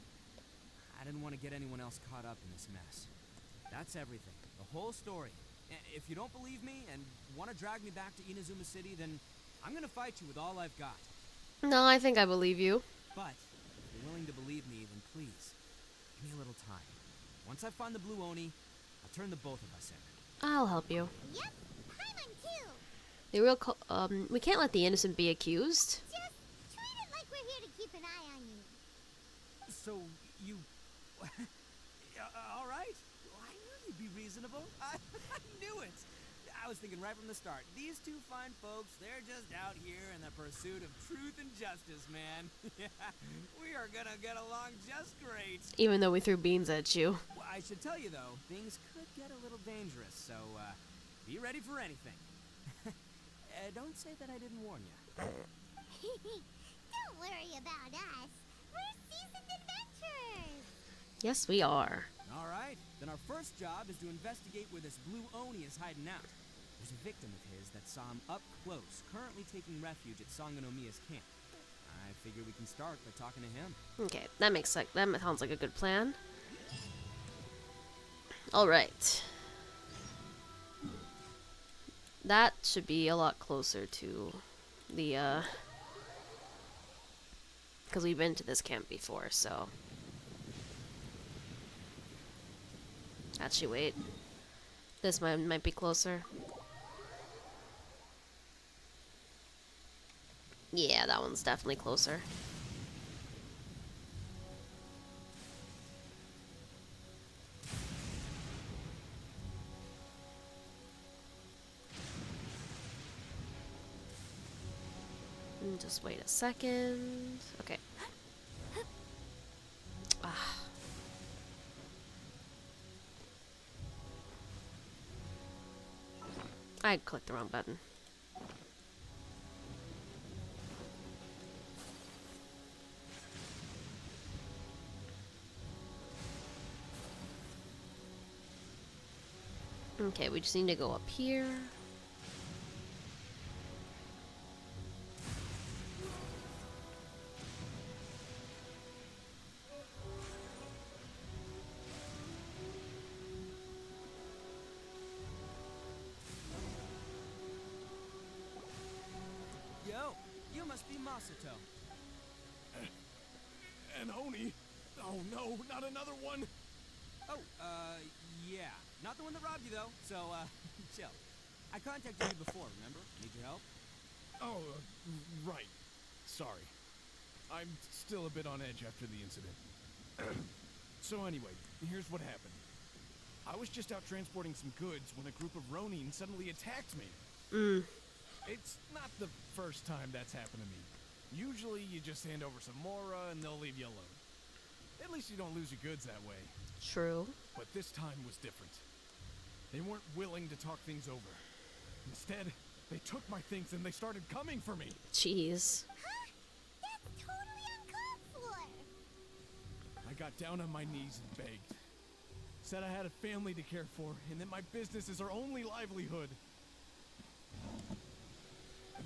I didn't want to get anyone else caught up in this mess. That's everything. The whole story. If you don't believe me and want to drag me back to Inazuma City, then I'm gonna fight you with all I've got. No, I think I believe you. But if you're willing to believe me, then please, give me a little time. Once I find the blue Oni, I'll turn the both of us in. I'll help you. Yep, Paimon too. The we can't let the innocent be accused. Just treat it like we're here to keep an eye on you. So, you... all right. I knew you'd be reasonable. I knew it. I was thinking right from the start. These two fine folks, they're just out here in the pursuit of truth and justice, man. We are gonna get along just great. Even though we threw beans at you. Well, I should tell you, though, things could get a little dangerous, so, be ready for anything. Don't say that I didn't warn you. Don't worry about us. We're seasoned adventurers. Yes, we are. All right, then our first job is to investigate where this blue Oni is hiding out. There's a victim of his that saw him up close, currently taking refuge at Sangonomiya's camp. I figure we can start by talking to him. Okay, that sounds like a good plan. All right. That should be a lot closer to the because we've been to this camp before, so. Actually, wait. This might be closer. Yeah, that one's definitely closer. Just wait a second. Okay. Ah. I clicked the wrong button. Okay, we just need to go up here. Yo, you must be Masato. An Oni? Oh no, not another one! Oh, yeah. Not the one that robbed you, though, so, chill. I contacted you before, remember? Need your help? Oh, right. Sorry. I'm still a bit on edge after the incident. So anyway, here's what happened. I was just out transporting some goods when a group of Ronin suddenly attacked me. It's not the first time that's happened to me. Usually you just hand over some Mora and they'll leave you alone. At least you don't lose your goods that way. True. But this time was different. They weren't willing to talk things over. Instead, they took my things and they started coming for me. Jeez. Huh? That's totally uncalled for. I got down on my knees and begged. Said I had a family to care for and that my business is our only livelihood.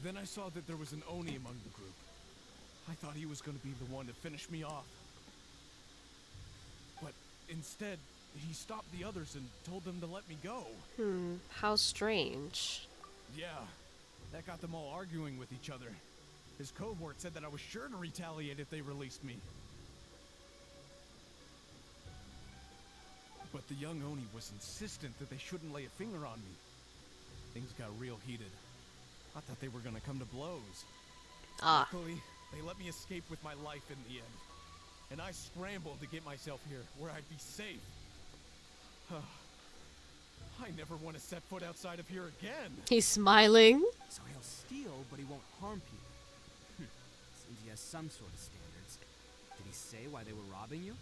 Then I saw that there was an Oni among the group. I thought he was going to be the one to finish me off. But instead, he stopped the others and told them to let me go. How strange. Yeah, that got them all arguing with each other. His cohort said that I was sure to retaliate if they released me. But the young Oni was insistent that they shouldn't lay a finger on me. Things got real heated. I thought they were gonna come to blows. Luckily, they let me escape with my life in the end. And I scrambled to get myself here, where I'd be safe. I never want to set foot outside of here again. He's smiling. So he'll steal, but he won't harm people. Seems he has some sort of standards. Did he say why they were robbing you?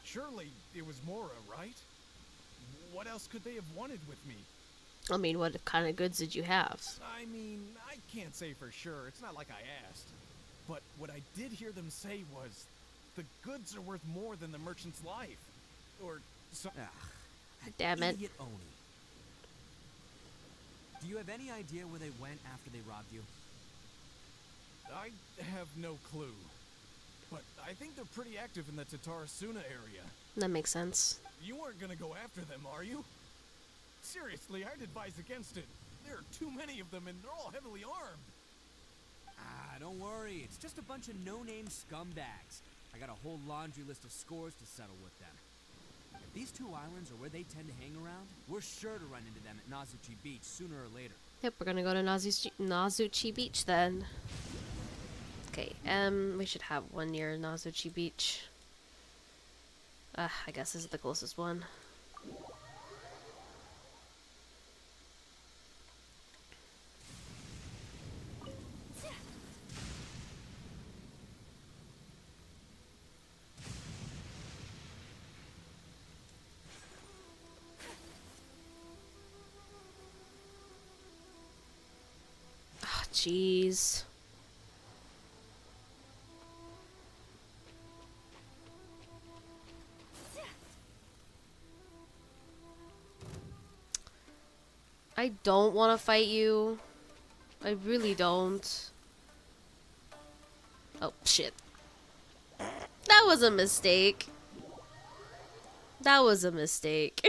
Surely it was Mora, right? What else could they have wanted with me? I mean, what kind of goods did you have? I mean, I can't say for sure. It's not like I asked. But what I did hear them say was, the goods are worth more than the merchant's life. Or so. Damn it. Idiot Oni. Do you have any idea where they went after they robbed you? I have no clue. But I think they're pretty active in the Tatarasuna area. That makes sense. You aren't gonna go after them, are you? Seriously, I'd advise against it. There are too many of them and they're all heavily armed. Ah, don't worry. It's just a bunch of no-name scumbags. I got a whole laundry list of scores to settle with them. If these two islands are where they tend to hang around, we're sure to run into them at Nazuchi Beach sooner or later. Yep, we're gonna go to Nazuchi Beach then. Okay, we should have one near Nazuchi Beach. I guess this is the closest one. Ah, jeez. I don't want to fight you. I really don't. Oh, shit. That was a mistake. That was a mistake.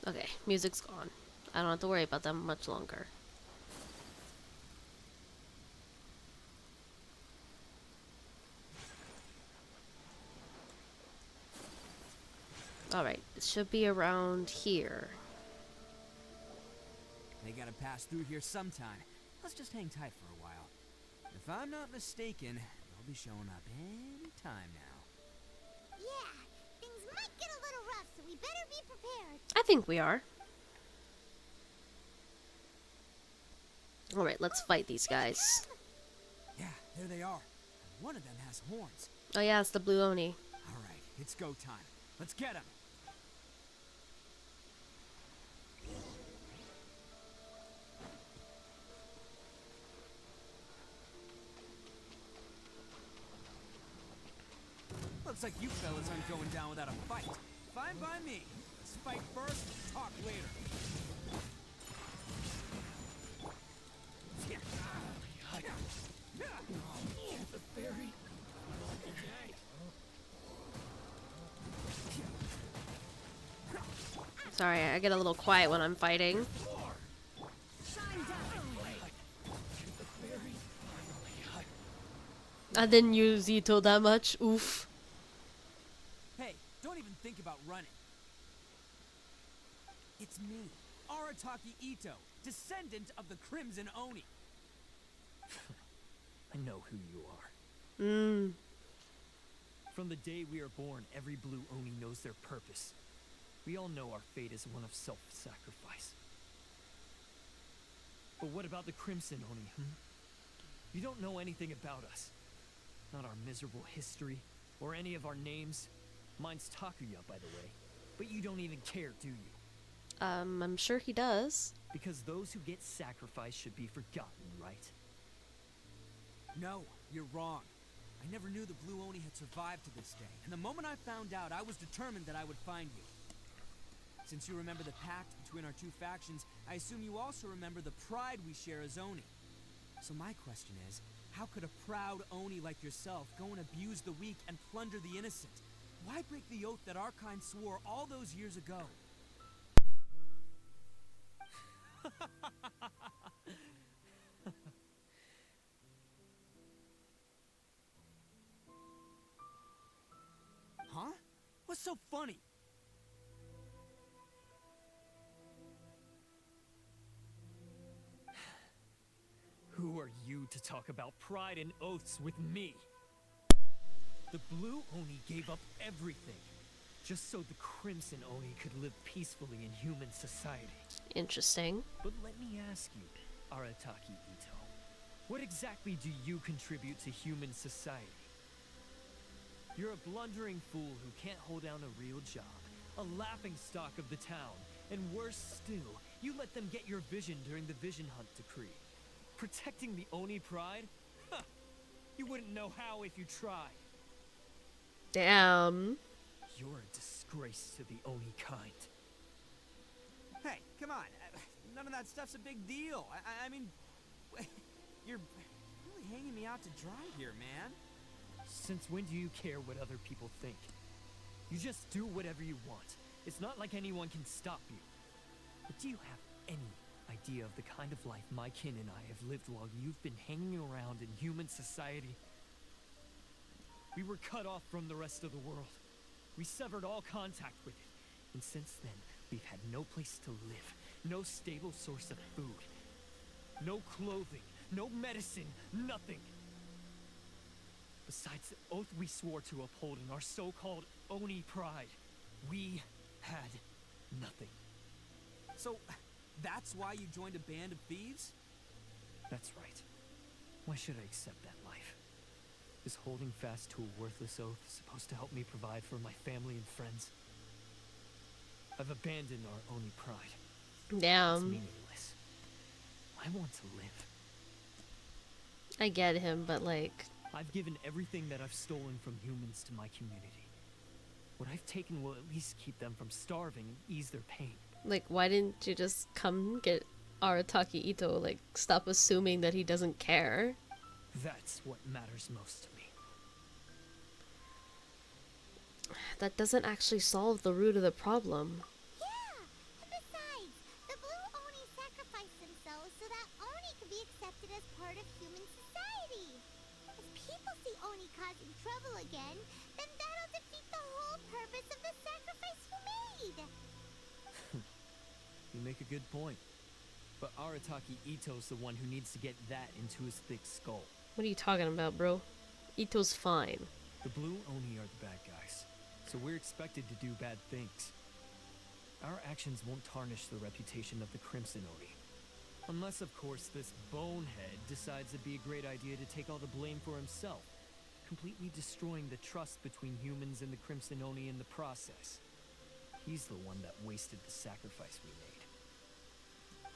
Okay, music's gone. I don't have to worry about them much longer. Alright, it should be around here. They gotta pass through here sometime. Let's just hang tight for a while. If I'm not mistaken, they'll be showing up any time now. Yeah, things might get a little rough, so we better be prepared. I think we are. Alright, let's fight these guys. Yeah, there they are. One of them has horns. Oh yeah, it's the blue Oni. Alright, it's go time. Let's get him. Looks like you fellas aren't going down without a fight. Fine by me. Let's fight first, talk later. Sorry, I get a little quiet when I'm fighting. I didn't use Itto that much. Oof. Hey, don't even think about running. It's me, Arataki Itto, descendant of the Crimson Oni. I know who you are. Mmm. From the day we are born, every blue Oni knows their purpose. We all know our fate is one of self-sacrifice. But what about the Crimson Oni, You don't know anything about us. Not our miserable history, or any of our names. Mine's Takuya, by the way. But you don't even care, do you? I'm sure he does. Because those who get sacrificed should be forgotten, right? No, you're wrong. I never knew the Blue Oni had survived to this day, and the moment I found out, I was determined that I would find you. Since you remember the pact between our two factions, I assume you also remember the pride we share as Oni. So my question is, how could a proud Oni like yourself go and abuse the weak and plunder the innocent? Why break the oath that our kind swore all those years ago? Huh? What's so funny? Who are you to talk about pride and oaths with me? The Blue Oni gave up everything, just so the Crimson Oni could live peacefully in human society. Interesting. But let me ask you, Arataki Itto, what exactly do you contribute to human society? You're a blundering fool who can't hold down a real job, a laughingstock of the town, and worse still, you let them get your vision during the Vision Hunt decree. Protecting the Oni pride? Huh! You wouldn't know how if you tried. Damn. You're a disgrace to the Oni kind. Hey, come on. None of that stuff's a big deal. I mean, you're really hanging me out to dry here, man. Since when do you care what other people think? You just do whatever you want. It's not like anyone can stop you. But do you have any idea of the kind of life my kin and I have lived while you've been hanging around in human society? We were cut off from the rest of the world. We severed all contact with it. And since then, we've had no place to live, no stable source of food, no clothing, no medicine, nothing. Besides the oath we swore to uphold in our so-called Oni pride, we had nothing. So, that's why you joined a band of thieves? That's right. Why should I accept that life? Is holding fast to a worthless oath supposed to help me provide for my family and friends? I've abandoned our Oni pride. It's Damn. meaningless. I want to live. I get him, but like, I've given everything that I've stolen from humans to my community. What I've taken will at least keep them from starving and ease their pain. why didn't you just come get Arataki Itto? Like, stop assuming that he doesn't care. That's what matters most to me. That doesn't actually solve the root of the problem. Yeah! And besides, the Blue Oni sacrificed themselves so that Oni could be accepted as part of human society. If people see Oni causing trouble again, then that'll defeat the whole purpose of the sacrifice you made! You make a good point. But Arataki Itto's the one who needs to get that into his thick skull. What are you talking about, bro? Itto's fine. The Blue Oni are the bad guys, so we're expected to do bad things. Our actions won't tarnish the reputation of the Crimson Oni. Unless, of course, this bonehead decides it'd be a great idea to take all the blame for himself, completely destroying the trust between humans and the Crimson Oni in the process. He's the one that wasted the sacrifice we made.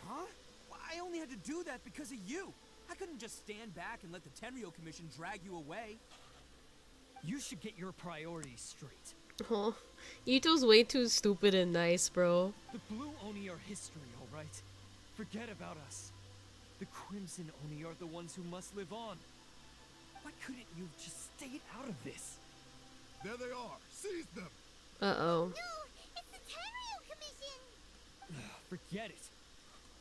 Huh? Well, I only had to do that because of you. I couldn't just stand back and let the Tenryou Commission drag you away. You should get your priorities straight. Oh, Itto's way too stupid and nice, bro. The Blue Oni are history, alright? Forget about us. The Crimson Oni are the ones who must live on. Why couldn't you have just stayed out of this? There they are. Seize them. Uh-oh. No! It's the Tenryou Commission! Forget it.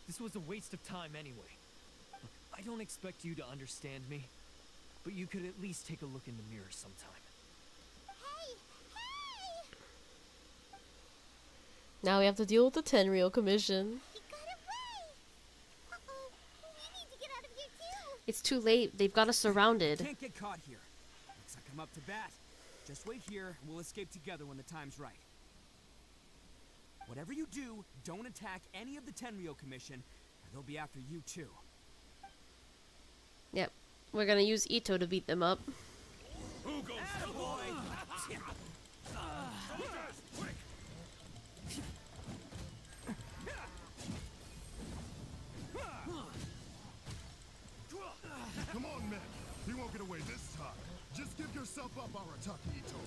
This was a waste of time anyway. Look, I don't expect you to understand me, but you could at least take a look in the mirror sometime. Hey! Hey! Now we have to deal with the Tenryou Commission. He got away! Uh-oh, we need to get out of here too! It's too late. They've got us surrounded. Can't get caught here. Looks like I'm up to bat. Just wait here, and we'll escape together when the time's right. Whatever you do, don't attack any of the Tenryou Commission, or they'll be after you too. Yep. We're gonna use Itto to beat them up. Who goes? Attaboy! Quick! Come on, men. You won't get away this time. Just give yourself up, Arataki Itto.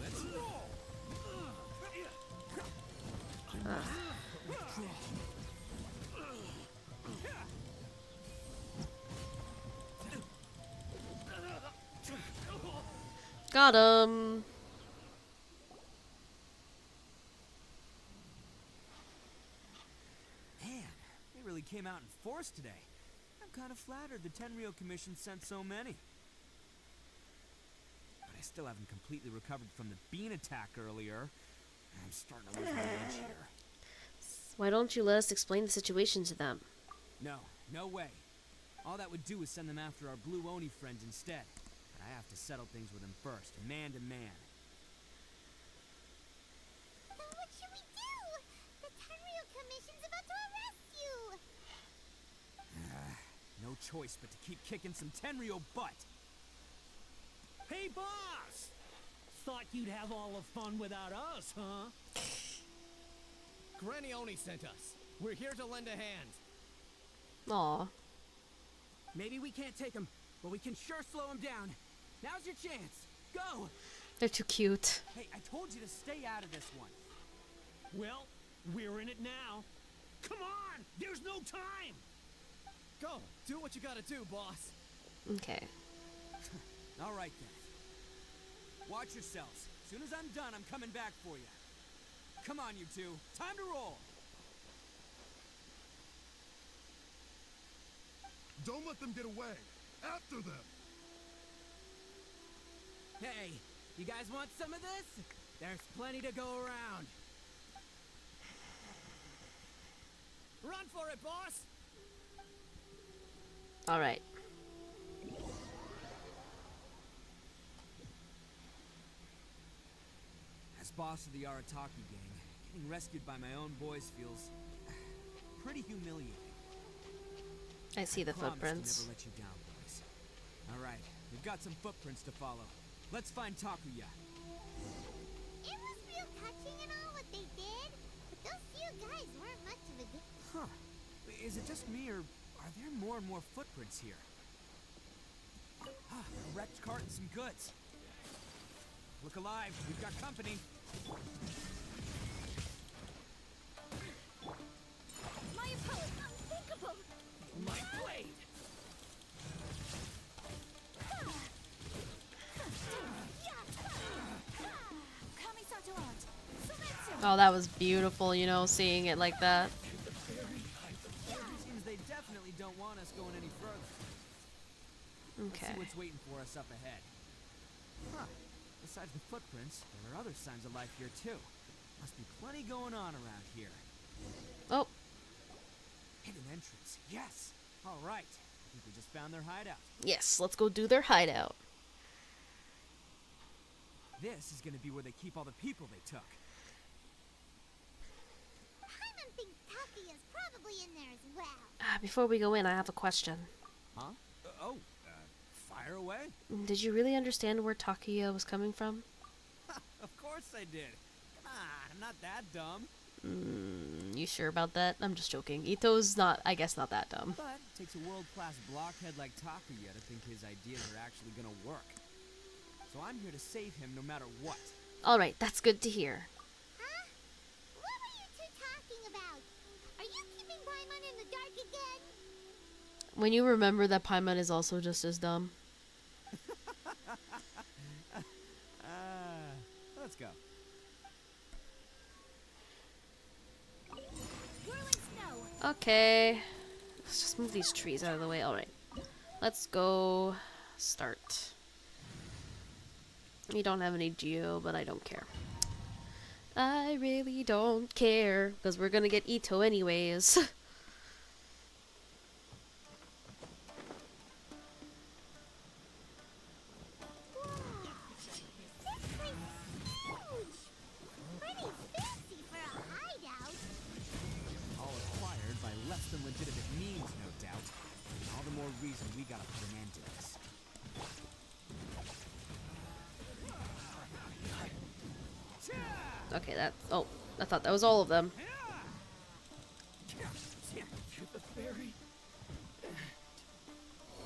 Let's roll! Got him. Man, they really came out in force today. I'm kind of flattered the Tenryou Commission sent so many. But I still haven't completely recovered from the bean attack earlier. I'm starting to lose my edge here. Why don't you let us explain the situation to them? No, no way. All that would do is send them after our Blue Oni friends instead. But I have to settle things with them first, man to man. Then what should we do? The Tenryou Commission's about to arrest you! No choice but to keep kicking some Tenryou butt. Hey, boss! Thought you'd have all the fun without us, huh? Granny Oni sent us. We're here to lend a hand. Aw. Maybe we can't take him, but we can sure slow him down. Now's your chance. Go! They're too cute. Hey, I told you to stay out of this one. Well, we're in it now. Come on! There's no time! Go, do what you gotta do, boss. Okay. All right, then. Watch yourselves. As soon as I'm done, I'm coming back for you. Come on, you two. Time to roll. Don't let them get away. After them. Hey, you guys want some of this? There's plenty to go around. Run for it, boss! Alright. As boss of the Arataki gang, getting rescued by my own boys feels pretty humiliating. I see the Promise footprints. to never let you down, boys. All right, we've got some footprints to follow. Let's find Takuya. It was real touching and all what they did, but those few guys weren't much of a good... Huh. Is it just me, or are there more and more footprints here? Ah, a wrecked cart and some goods. Look alive, we've got company. My approach, unthinkable! My blade! Oh, that was beautiful, you know, seeing it like that. Seems they definitely don't want us going any further. Okay. Let's see what's waiting for us up ahead. Huh. Besides the footprints, there are other signs of life here too. Must be plenty going on around here. Oh. Hidden entrance. Yes. All right. I think we just found their hideout. Yes, let's go do their hideout. This is going to be where they keep all the people they took. Paimon thinks Takuya's probably in there as well. Before we go in, I have a question. Huh? Fire away? Did you really understand where Takuya was coming from? Of course I did. Come on, I'm not that dumb. You sure about that? I'm just joking. Itto's not, I guess, not that dumb. But it takes a world-class blockhead like Takuya to think his ideas are actually gonna work. So I'm here to save him no matter what. Alright, that's good to hear. Huh? What were you two talking about? Are you keeping Paimon in the dark again? When you remember that Paimon is also just as dumb. Let's go. Okay. Let's just move these trees out of the way. Alright. Let's go start. We don't have any geo, but I don't care. I really don't care, because we're gonna get Itto anyways. All acquired by less than legitimate means, no doubt. All the more reason we gotta put an end to this. Okay, that. Oh, I thought that was all of them.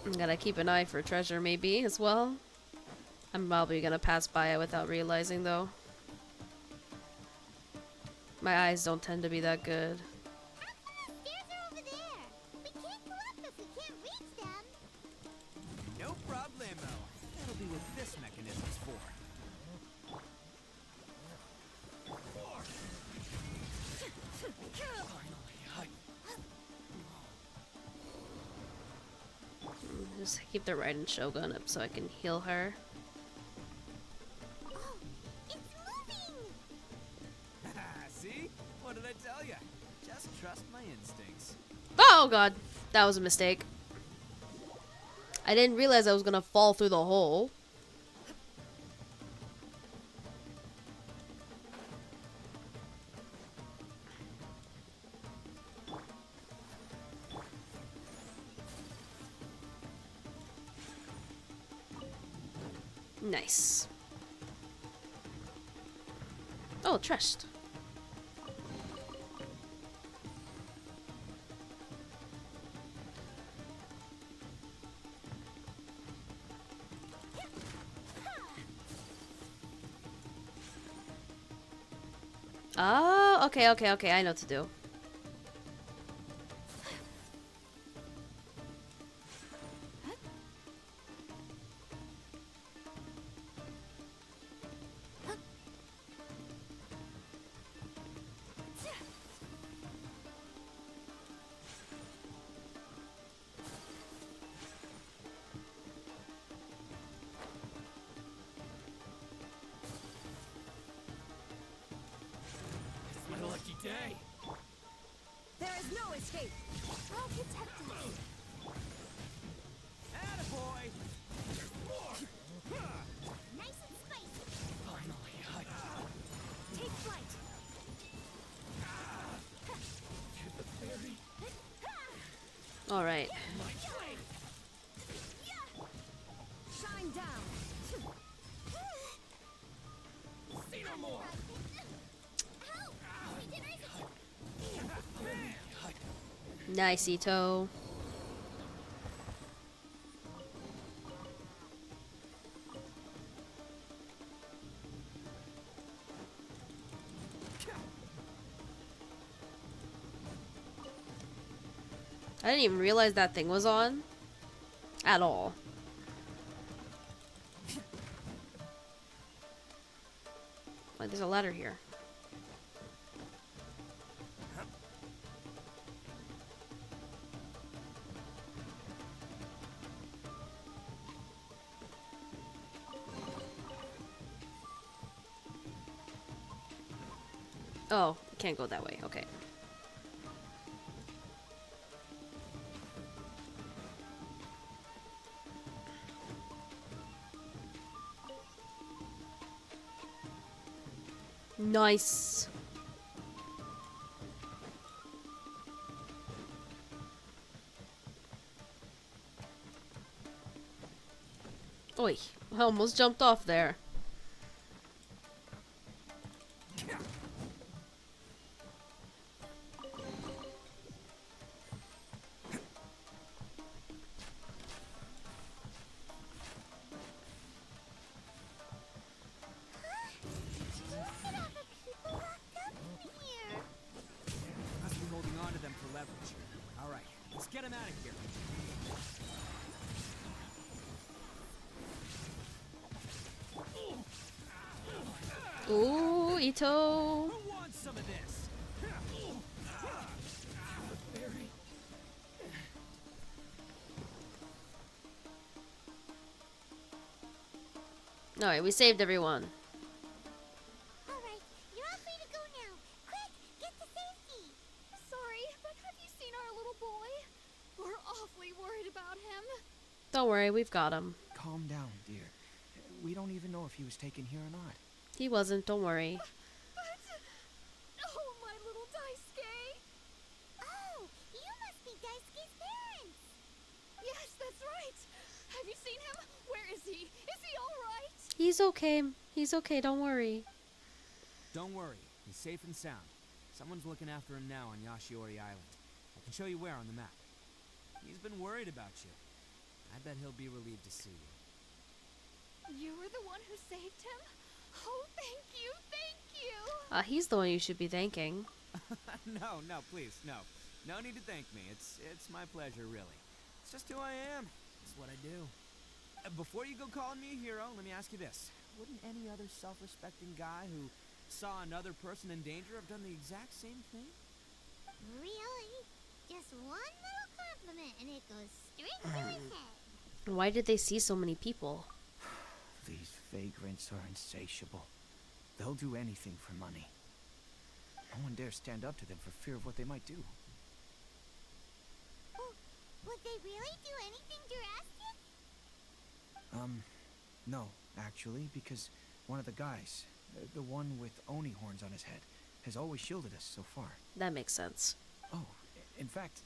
I'm gonna keep an eye for treasure, maybe, as well. I'm probably gonna pass by it without realizing, though. My eyes don't tend to be that good. No problemo. That'll be what this mechanism's for. Just keep the Raiden Shogun up so I can heal her. See? What did I tell you? Just trust my instincts. Oh god, that was a mistake. I didn't realize I was gonna fall through the hole. Nice. Oh, trust. Oh, okay, okay, okay. I know what to do. It's my lucky day. There is no escape. I'll protect us. Attaboy! Nice and spicy. Finally, Take flight. All right. Shine down. see no more. Help! Regeneration! Nice, Itto. I didn't even realize that thing was on. At all. Like, there's a ladder here. Oh, can't go that way. Okay. Nice. Oi, I almost jumped off there. Must be holding on to them for leverage. All right, let's get him out of here. Ooh, Itto. Who wants some of this? Alright, we saved everyone. Alright, you're all free to go now. Quick, get to safety. Sorry, but have you seen our little boy? We're awfully worried about him. Don't worry, we've got him. Calm down, dear. We don't even know if he was taken here or not. He wasn't, don't worry. Oh, my little Daisuke. Oh, you must be Daisuke's parents. Yes, that's right. Have you seen him? Where is he? Is he all right? He's okay. He's okay, don't worry. Don't worry, he's safe and sound. Someone's looking after him now on Yashiori Island. I can show you where on the map. He's been worried about you. I bet he'll be relieved to see you. You were the one who saved him? Oh, thank you, thank you. He's the one you should be thanking. No, please, no. No need to thank me. It's my pleasure, really. It's just who I am. It's what I do. Before you go calling me a hero, let me ask you this. Wouldn't any other self-respecting guy who saw another person in danger have done the exact same thing? Really? Just one little compliment and it goes straight to his head. Why did they see so many people? These vagrants are insatiable. They'll do anything for money. No one dares stand up to them for fear of what they might do. Oh, would they really do anything drastic? No, actually, because one of the guys, the one with Oni horns on his head, has always shielded us so far. That makes sense. Oh, in fact,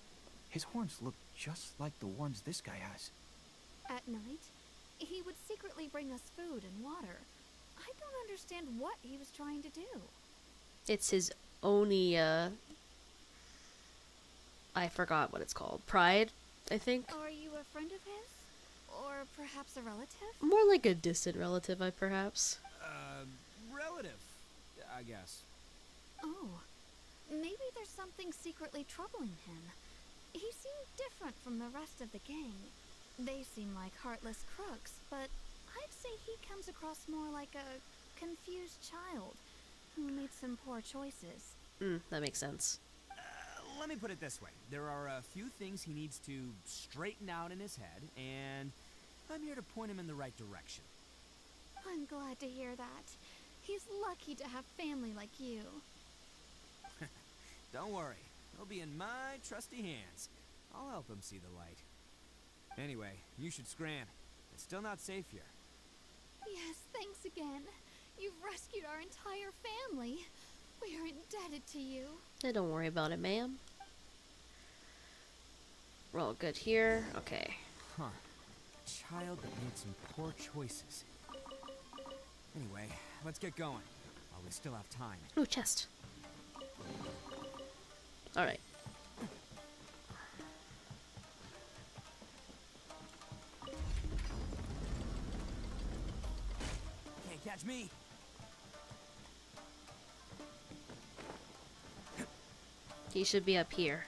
his horns look just like the ones this guy has. At night, he would secretly bring us food and water. I don't understand what he was trying to do. It's his Oni, I forgot what it's called. Pride, I think? Are you a friend of his? Or perhaps a relative? More like a distant relative, perhaps. Relative, I guess. Oh, maybe there's something secretly troubling him. He seemed different from the rest of the gang. They seem like heartless crooks, but I'd say he comes across more like a confused child who made some poor choices. That makes sense. Let me put it this way. There are a few things he needs to straighten out in his head, and I'm here to point him in the right direction. I'm glad to hear that. He's lucky to have family like you. Don't worry. He'll be in my trusty hands. I'll help him see the light. Anyway, you should scram. It's still not safe here. Yes, thanks again. You've rescued our entire family. We are indebted to you. Hey, don't worry about it, ma'am. We're all good here. Okay. Huh. A child that made some poor choices. Anyway, let's get going. While we still have time. Ooh, chest. Alright. Can't catch me. He should be up here.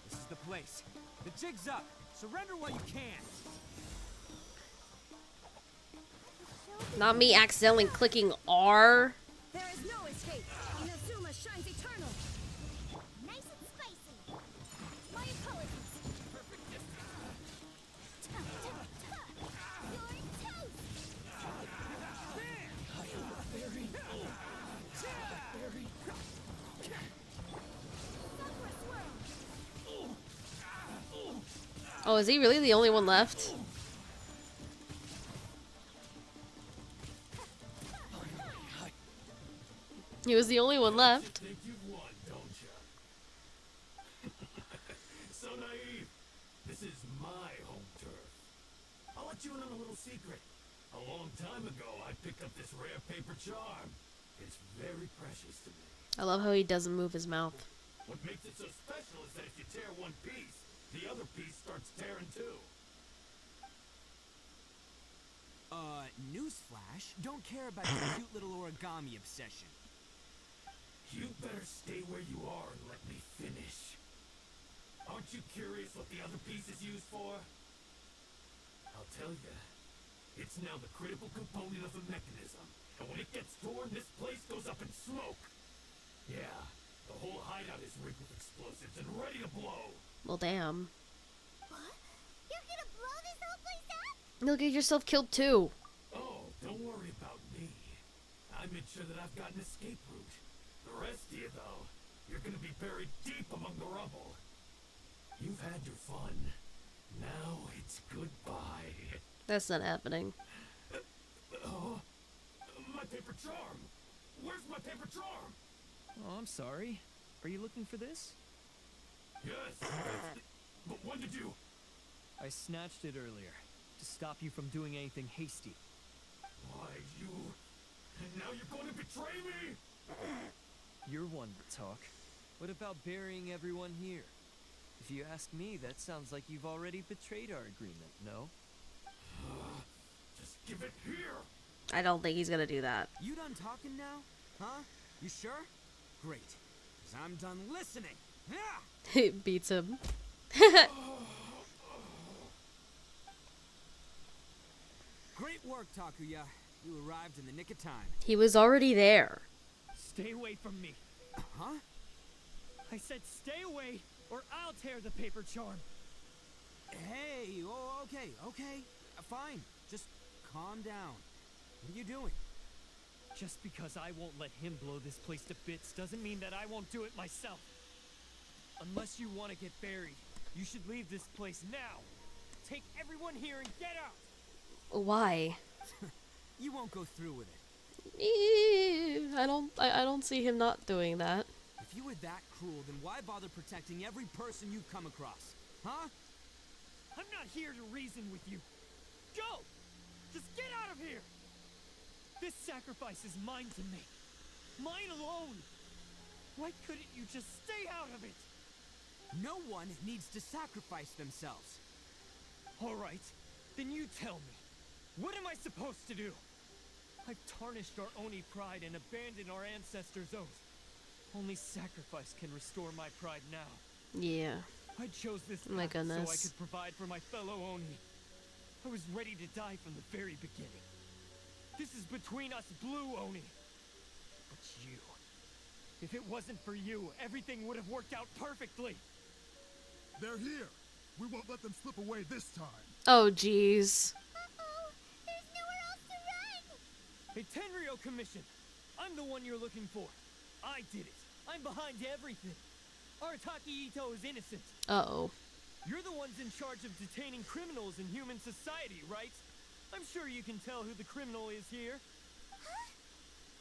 This is the place. The jig's up. Surrender while you can. Not me accidentally clicking R. There is no escape. Inazuma shines eternal. Nice and spicy. My apologies. You're toast. Oh, is he really the only one left? He was the only one left. Think you've won, don't you? So naive. This is my home turf. I'll let you in on a little secret. A long time ago, I picked up this rare paper charm. It's very precious to me. I love how he doesn't move his mouth. What makes it so special is that if you tear one piece, the other piece starts tearing too. Newsflash, don't care about your cute little origami obsession. You better stay where you are and let me finish. Aren't you curious what the other piece is used for? I'll tell you. It's now the critical component of the mechanism. And when it gets torn, this place goes up in smoke. Yeah, the whole hideout is rigged with explosives and ready to blow. Well, damn. What? You're gonna blow this whole place up? You'll get yourself killed too. Oh, don't worry about me. I made sure that I've got an escape route. The rest of you, though, you're gonna be buried deep among the rubble. You've had your fun. Now it's goodbye. That's not happening. Oh, my paper charm. Where's my paper charm? Oh, I'm sorry. Are you looking for this? Yes. But when did you? I snatched it earlier to stop you from doing anything hasty. Why, you... And now you're going to betray me? You're one to talk. What about burying everyone here? If you ask me, that sounds like you've already betrayed our agreement, no? Just give it here. I don't think he's gonna do that. You done talking now? Huh? You sure? Great. 'Cause I'm done listening. Yeah! It beats him. Great work, Takuya. You arrived in the nick of time. He was already there. Stay away from me. Huh? I said stay away, or I'll tear the paper charm. Hey, oh, okay. Fine. Just calm down. What are you doing? Just because I won't let him blow this place to bits doesn't mean that I won't do it myself. Unless you want to get buried, you should leave this place now. Take everyone here and get out. Why? You won't go through with it. I don't see him not doing that. If you were that cruel, then why bother protecting every person you come across? Huh? I'm not here to reason with you. Go! Just get out of here! This sacrifice is mine to make. Mine alone. Why couldn't you just stay out of it? No one needs to sacrifice themselves. All right, then you tell me. What am I supposed to do? I've tarnished our Oni pride and abandoned our ancestors' oath. Only sacrifice can restore my pride now. Yeah. I chose this Oh my path so I goodness. could provide for my fellow Oni. I was ready to die from the very beginning. This is between us Blue Oni. But you... If it wasn't for you, everything would have worked out perfectly. They're here. We won't let them slip away this time. Oh, jeez. Uh-oh! There's nowhere else to run! A Tenryo commission! I'm the one you're looking for. I did it. I'm behind everything. Arataki Itto is innocent. Uh-oh. You're the ones in charge of detaining criminals in human society, right? I'm sure you can tell who the criminal is here. Huh?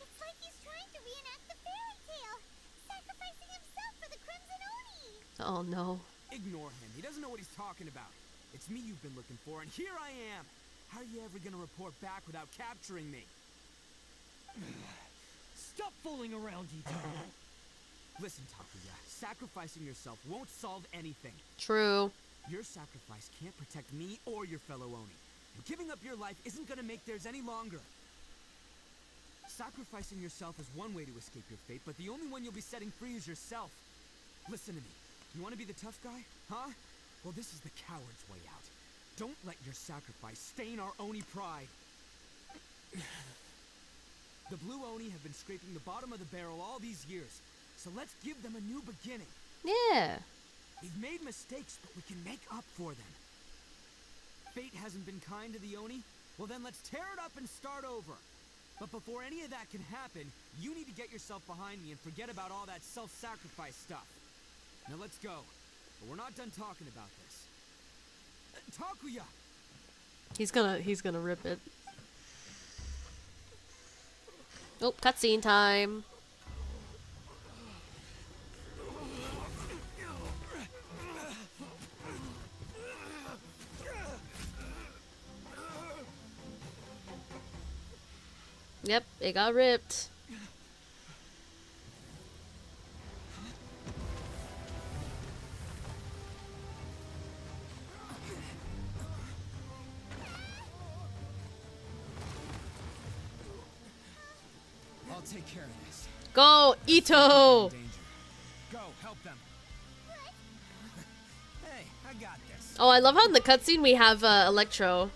It's like he's trying to reenact the fairy tale, sacrificing himself for the Crimson Oni! Oh, no. Ignore him. He doesn't know what he's talking about. It's me you've been looking for, and here I am. How are you ever gonna report back without capturing me? Stop fooling around, Itto. Listen, Takuya, sacrificing yourself won't solve anything. True. Your sacrifice can't protect me or your fellow Oni. And giving up your life isn't gonna make theirs any longer. Sacrificing yourself is one way to escape your fate, but the only one you'll be setting free is yourself. Listen to me. You want to be the tough guy? Huh? Well, this is the coward's way out. Don't let your sacrifice stain our Oni pride. The Blue Oni have been scraping the bottom of the barrel all these years, so let's give them a new beginning. Yeah. We've made mistakes, but we can make up for them. Fate hasn't been kind to the Oni? Well then let's tear it up and start over. But before any of that can happen, you need to get yourself behind me and forget about all that self-sacrifice stuff. Now let's go. But we're not done talking about this. Takuya! He's gonna rip it. Oh, cutscene time. Yep, it got ripped. I'll take care of this. Go, Itto! Danger. Go, help them. Hey, I got this. Oh, I love how in the cutscene we have Electro.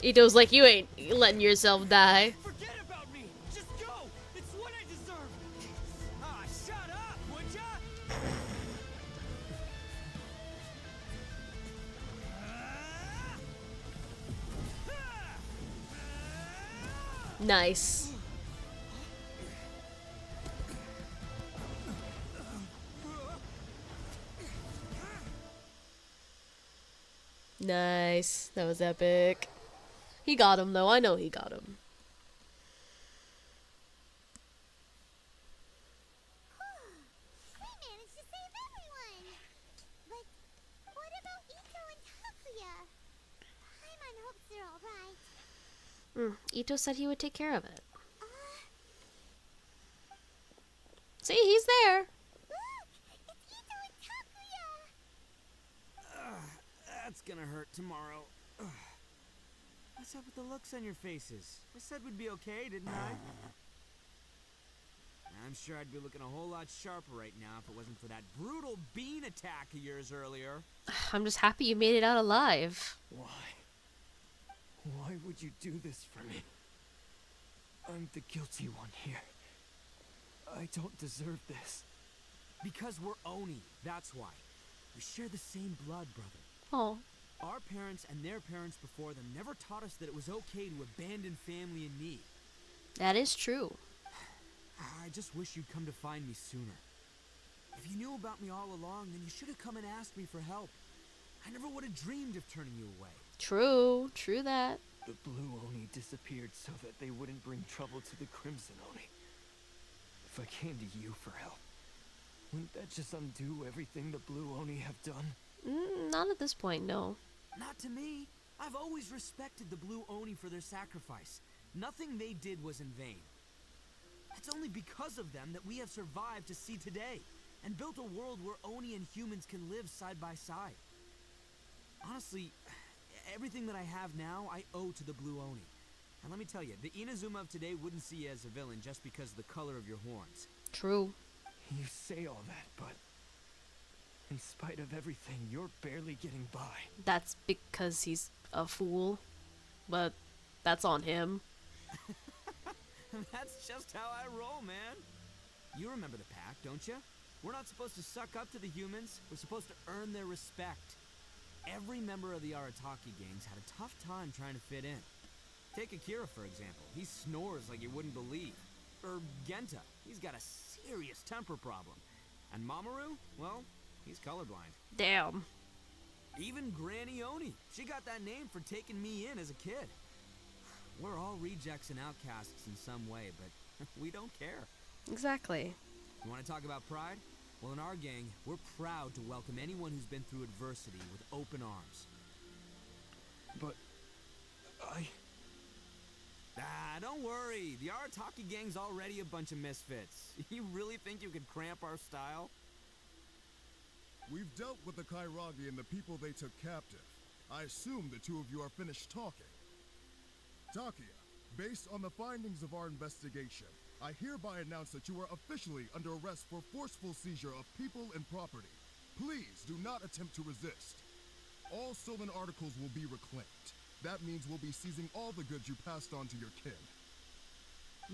Itto's like, you ain't letting yourself die. Forget about me! Just go! It's what I deserve! Ah, shut up, would ya? Nice. Nice. That was epic. He got him, though. I know he got him. We managed to save everyone! But what about Itto and Takuya? Paimon hopes they're alright. Itto said he would take care of it. Uh, See, he's there. look! It's Itto and Takuya! That's gonna hurt tomorrow. Ugh. What's up with the looks on your faces? I said we'd be okay, didn't I? I'm sure I'd be looking a whole lot sharper right now if it wasn't for that brutal bean attack of yours earlier. I'm just happy you made it out alive. Why? Why would you do this for me? I'm the guilty one here. I don't deserve this. Because we're Oni, that's why. We share the same blood, brother. Oh. Our parents and their parents before them never taught us that it was okay to abandon family in need. That is true. I just wish you'd come to find me sooner. If you knew about me all along, then you should have come and asked me for help. I never would have dreamed of turning you away. True. True that. The Blue Oni disappeared so that they wouldn't bring trouble to the Crimson Oni. If I came to you for help, wouldn't that just undo everything the Blue Oni have done? Not at this point, no. Not to me. I've always respected the Blue Oni for their sacrifice. Nothing they did was in vain. It's only because of them that we have survived to see today, and built a world where Oni and humans can live side by side. Honestly, everything that I have now, I owe to the Blue Oni. And let me tell you, the Inazuma of today wouldn't see you as a villain just because of the color of your horns. True. You say all that, but in spite of everything, you're barely getting by. That's because he's a fool. But that's on him. That's just how I roll, man. You remember the pack, don't you? We're not supposed to suck up to the humans. We're supposed to earn their respect. Every member of the Arataki gangs had a tough time trying to fit in. Take Akira, for example. He snores like you wouldn't believe. Or Genta. He's got a serious temper problem. And Mamoru? Well, he's colorblind. Damn. Even Granny Oni. She got that name for taking me in as a kid. We're all rejects and outcasts in some way, but we don't care. Exactly. You want to talk about pride? Well, in our gang, we're proud to welcome anyone who's been through adversity with open arms. But don't worry. The Arataki gang's already a bunch of misfits. You really think you could cramp our style? We've dealt with the Kairagi and the people they took captive. I assume the two of you are finished talking. Takia, based on the findings of our investigation, I hereby announce that you are officially under arrest for forceful seizure of people and property. Please do not attempt to resist. All stolen articles will be reclaimed. That means we'll be seizing all the goods you passed on to your kin.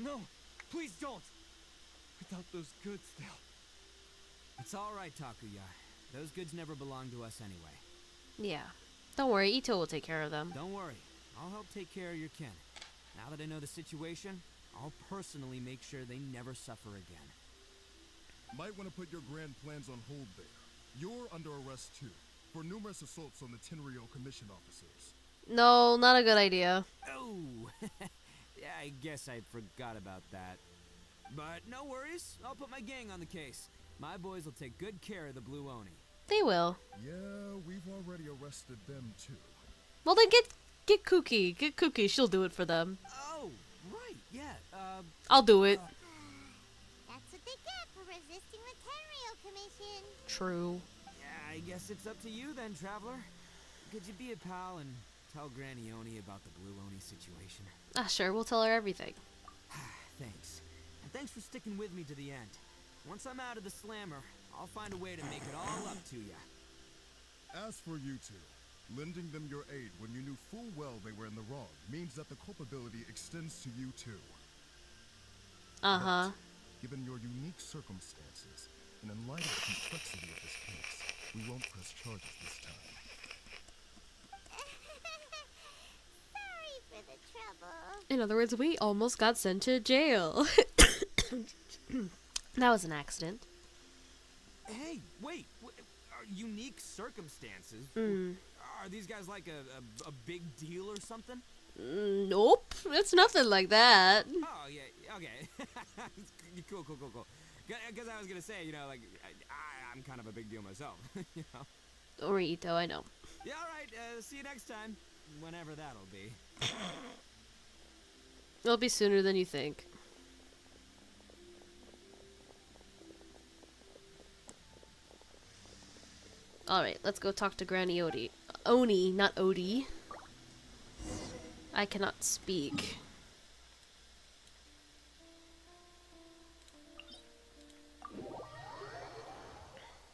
no, please don't. Without those goods, they'll... It's all right, Takuya. Those goods never belonged to us anyway. Yeah. Don't worry, Itto will take care of them. Don't worry. I'll help take care of your kin. Now that I know the situation, I'll personally make sure they never suffer again. Might want to put your grand plans on hold there. You're under arrest too, for numerous assaults on the Tenryou commission officers. No, not a good idea. Oh, yeah, I guess I forgot about that. But no worries, I'll put my gang on the case. My boys will take good care of the Blue Oni. They will. Yeah, we've already arrested them too. Well, then get Cookie. Get Cookie. She'll do it for them. Oh, right, yeah, I'll do it. That's what they get for resisting the Tenryou Commission. True. Yeah, I guess it's up to you then, Traveler. Could you be a pal and tell Granny Oni about the Blue Oni situation? Ah, sure. We'll tell her everything. Thanks. And thanks for sticking with me to the end. Once I'm out of the slammer, I'll find a way to make it all up to ya. As for you two, lending them your aid when you knew full well they were in the wrong means that the culpability extends to you too. Uh-huh. But, given your unique circumstances, and in light of the complexity of this case, we won't press charges this time. Sorry for the trouble. In other words, we almost got sent to jail. That was an accident. Hey, wait. Unique circumstances? Are these guys like a big deal or something? Nope. It's nothing like that. Oh, yeah, okay. Cool. Because I was going to say, you know, like, I'm kind of a big deal myself, you know? Don't worry, Itto, I know. Yeah, all right. See you next time. Whenever that'll be. It'll be sooner than you think. Alright, let's go talk to Granny Odie. Oni, not Odie. I cannot speak.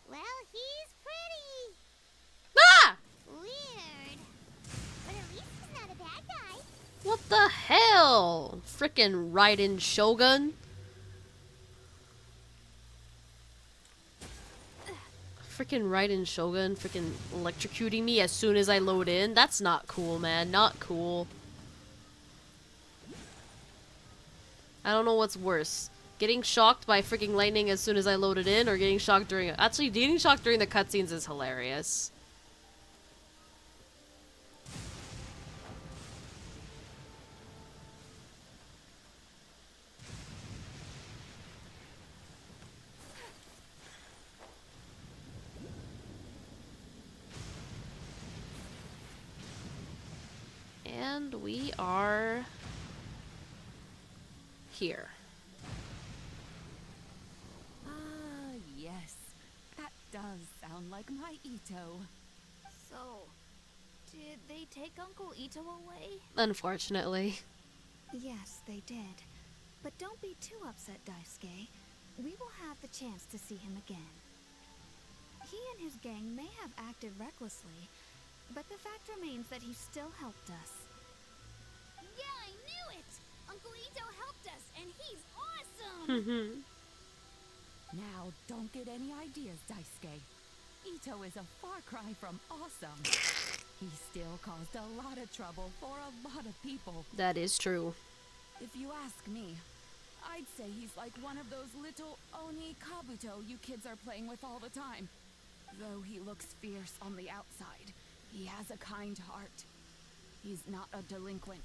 Well, he's pretty. Ah! Weird. But at least he's not a bad guy. What the hell? Frickin' Raiden Shogun? Frickin' Raiden Shogun frickin' electrocuting me as soon as I load in? That's not cool, man. Not cool. I don't know what's worse. Getting shocked by freaking lightning as soon as I load it in, or getting shocked during... Actually, getting shocked during the cutscenes is hilarious. And we are... here. Ah, yes. That does sound like my Itto. So, Did they take Uncle Itto away? Unfortunately. Yes, they did. But don't be too upset, Daisuke. We will have the chance to see him again. He and his gang may have acted recklessly, but the fact remains that he still helped us. Yeah, I knew it! Uncle Itto helped us, and he's awesome! Now, don't get any ideas, Daisuke. Itto is a far cry from awesome. He still caused a lot of trouble for a lot of people. That is true. If you ask me, I'd say he's like one of those little Oni Kabuto you kids are playing with all the time. Though he looks fierce on the outside, he has a kind heart. He's not a delinquent,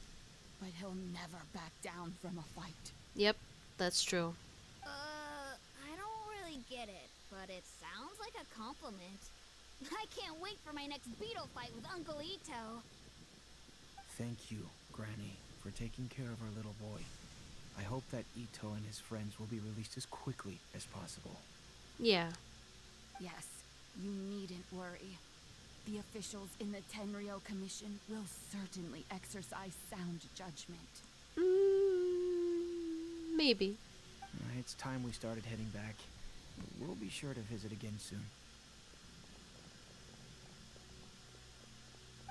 but he'll never back down from a fight. Yep, that's true. I don't really get it, but it sounds like a compliment. I can't wait for my next beetle fight with Uncle Itto. Thank you, Granny, for taking care of our little boy. I hope that Itto and his friends will be released as quickly as possible. Yeah. Yes, you needn't worry. The officials in the Tenryo Commission will certainly exercise sound judgment. Maybe. It's time we started heading back. We'll be sure to visit again soon.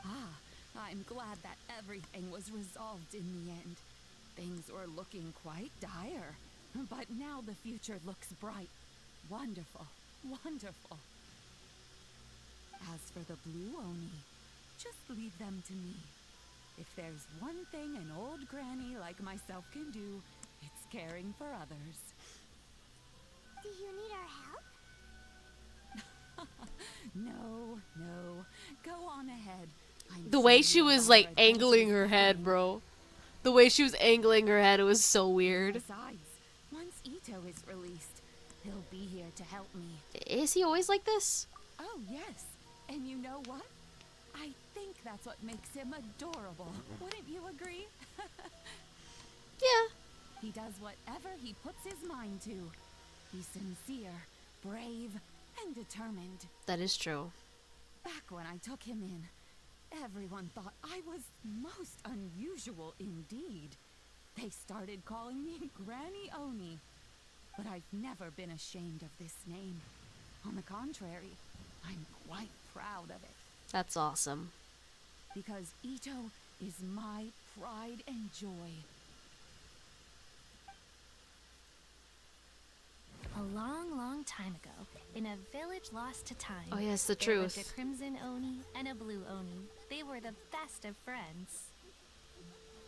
Ah, I'm glad that everything was resolved in the end. Things were looking quite dire, but now the future looks bright. Wonderful, wonderful. As for the Blue Oni, just leave them to me. If there's one thing an old granny like myself can do, it's caring for others. Do you need our help? No, no. Go on ahead. The way she was like angling her head, bro. The way she was angling her head, it was so weird. Besides, once Itto is released, he'll be here to help me. Is he always like this? Oh, yes. And you know what? I think that's what makes him adorable. Wouldn't you agree? Yeah. He does whatever he puts his mind to. He's sincere, brave, and determined. That is true. Back when I took him in, everyone thought I was most unusual indeed. They started calling me Granny Oni. But I've never been ashamed of this name. On the contrary, I'm quite proud of it. That's awesome. Because Itto is my pride and joy. A long, long time ago, in a village lost to time, Oh, yes, the there lived truth. a crimson Oni and a blue Oni. They were the best of friends.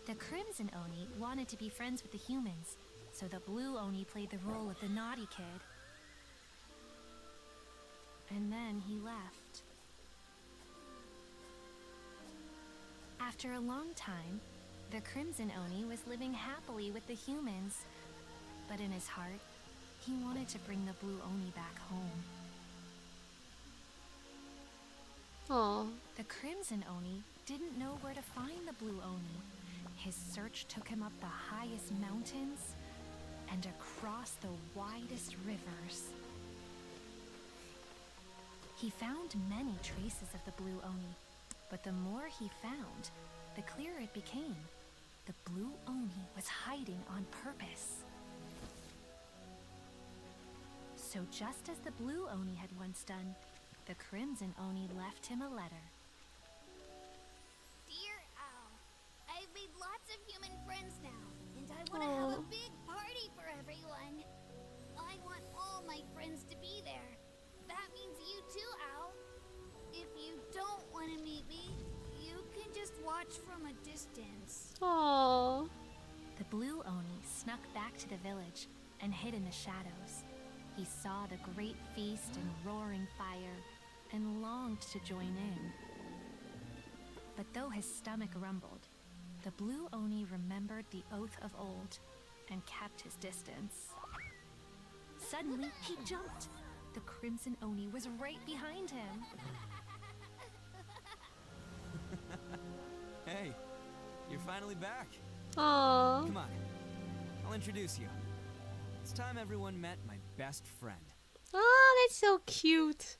The crimson Oni wanted to be friends with the humans, so the blue Oni played the role of the naughty kid. And then he left. After a long time, the crimson Oni was living happily with the humans, but in his heart, he wanted to bring the blue Oni back home. Aww. The crimson Oni didn't know where to find the blue Oni. His search took him up the highest mountains and across the widest rivers. He found many traces of the blue Oni, but the more he found, the clearer it became. The blue Oni was hiding on purpose. So just as the blue Oni had once done, the crimson Oni left him a letter. Dear Owl, I've made lots of human friends now, and I want to have a big party for everyone. I want all my friends to be there. That means you too, Owl. If you don't want to meet me, you can just watch from a distance. Aww. The blue Oni snuck back to the village and hid in the shadows. He saw the great feast and roaring fire and longed to join in. But though his stomach rumbled, the blue Oni remembered the oath of old and kept his distance. Suddenly, he jumped. The crimson Oni was right behind him. Hey, you're finally back. Aww. Come on, I'll introduce you. It's time everyone met my best friend. Oh, that's so cute.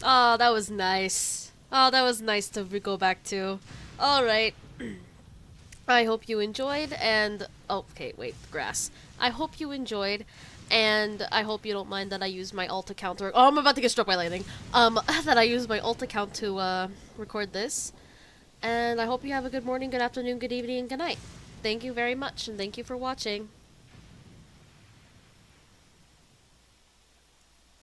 Oh, that was nice. Oh, that was nice to go back to. Alright. I hope you enjoyed, and... Oh, okay, wait, grass. I hope you enjoyed, and I hope you don't mind that I use my alt account to... Oh, I'm about to get struck by lightning. That I use my alt account to, record this. And I hope you have a good morning, good afternoon, good evening, and good night. Thank you very much, and thank you for watching.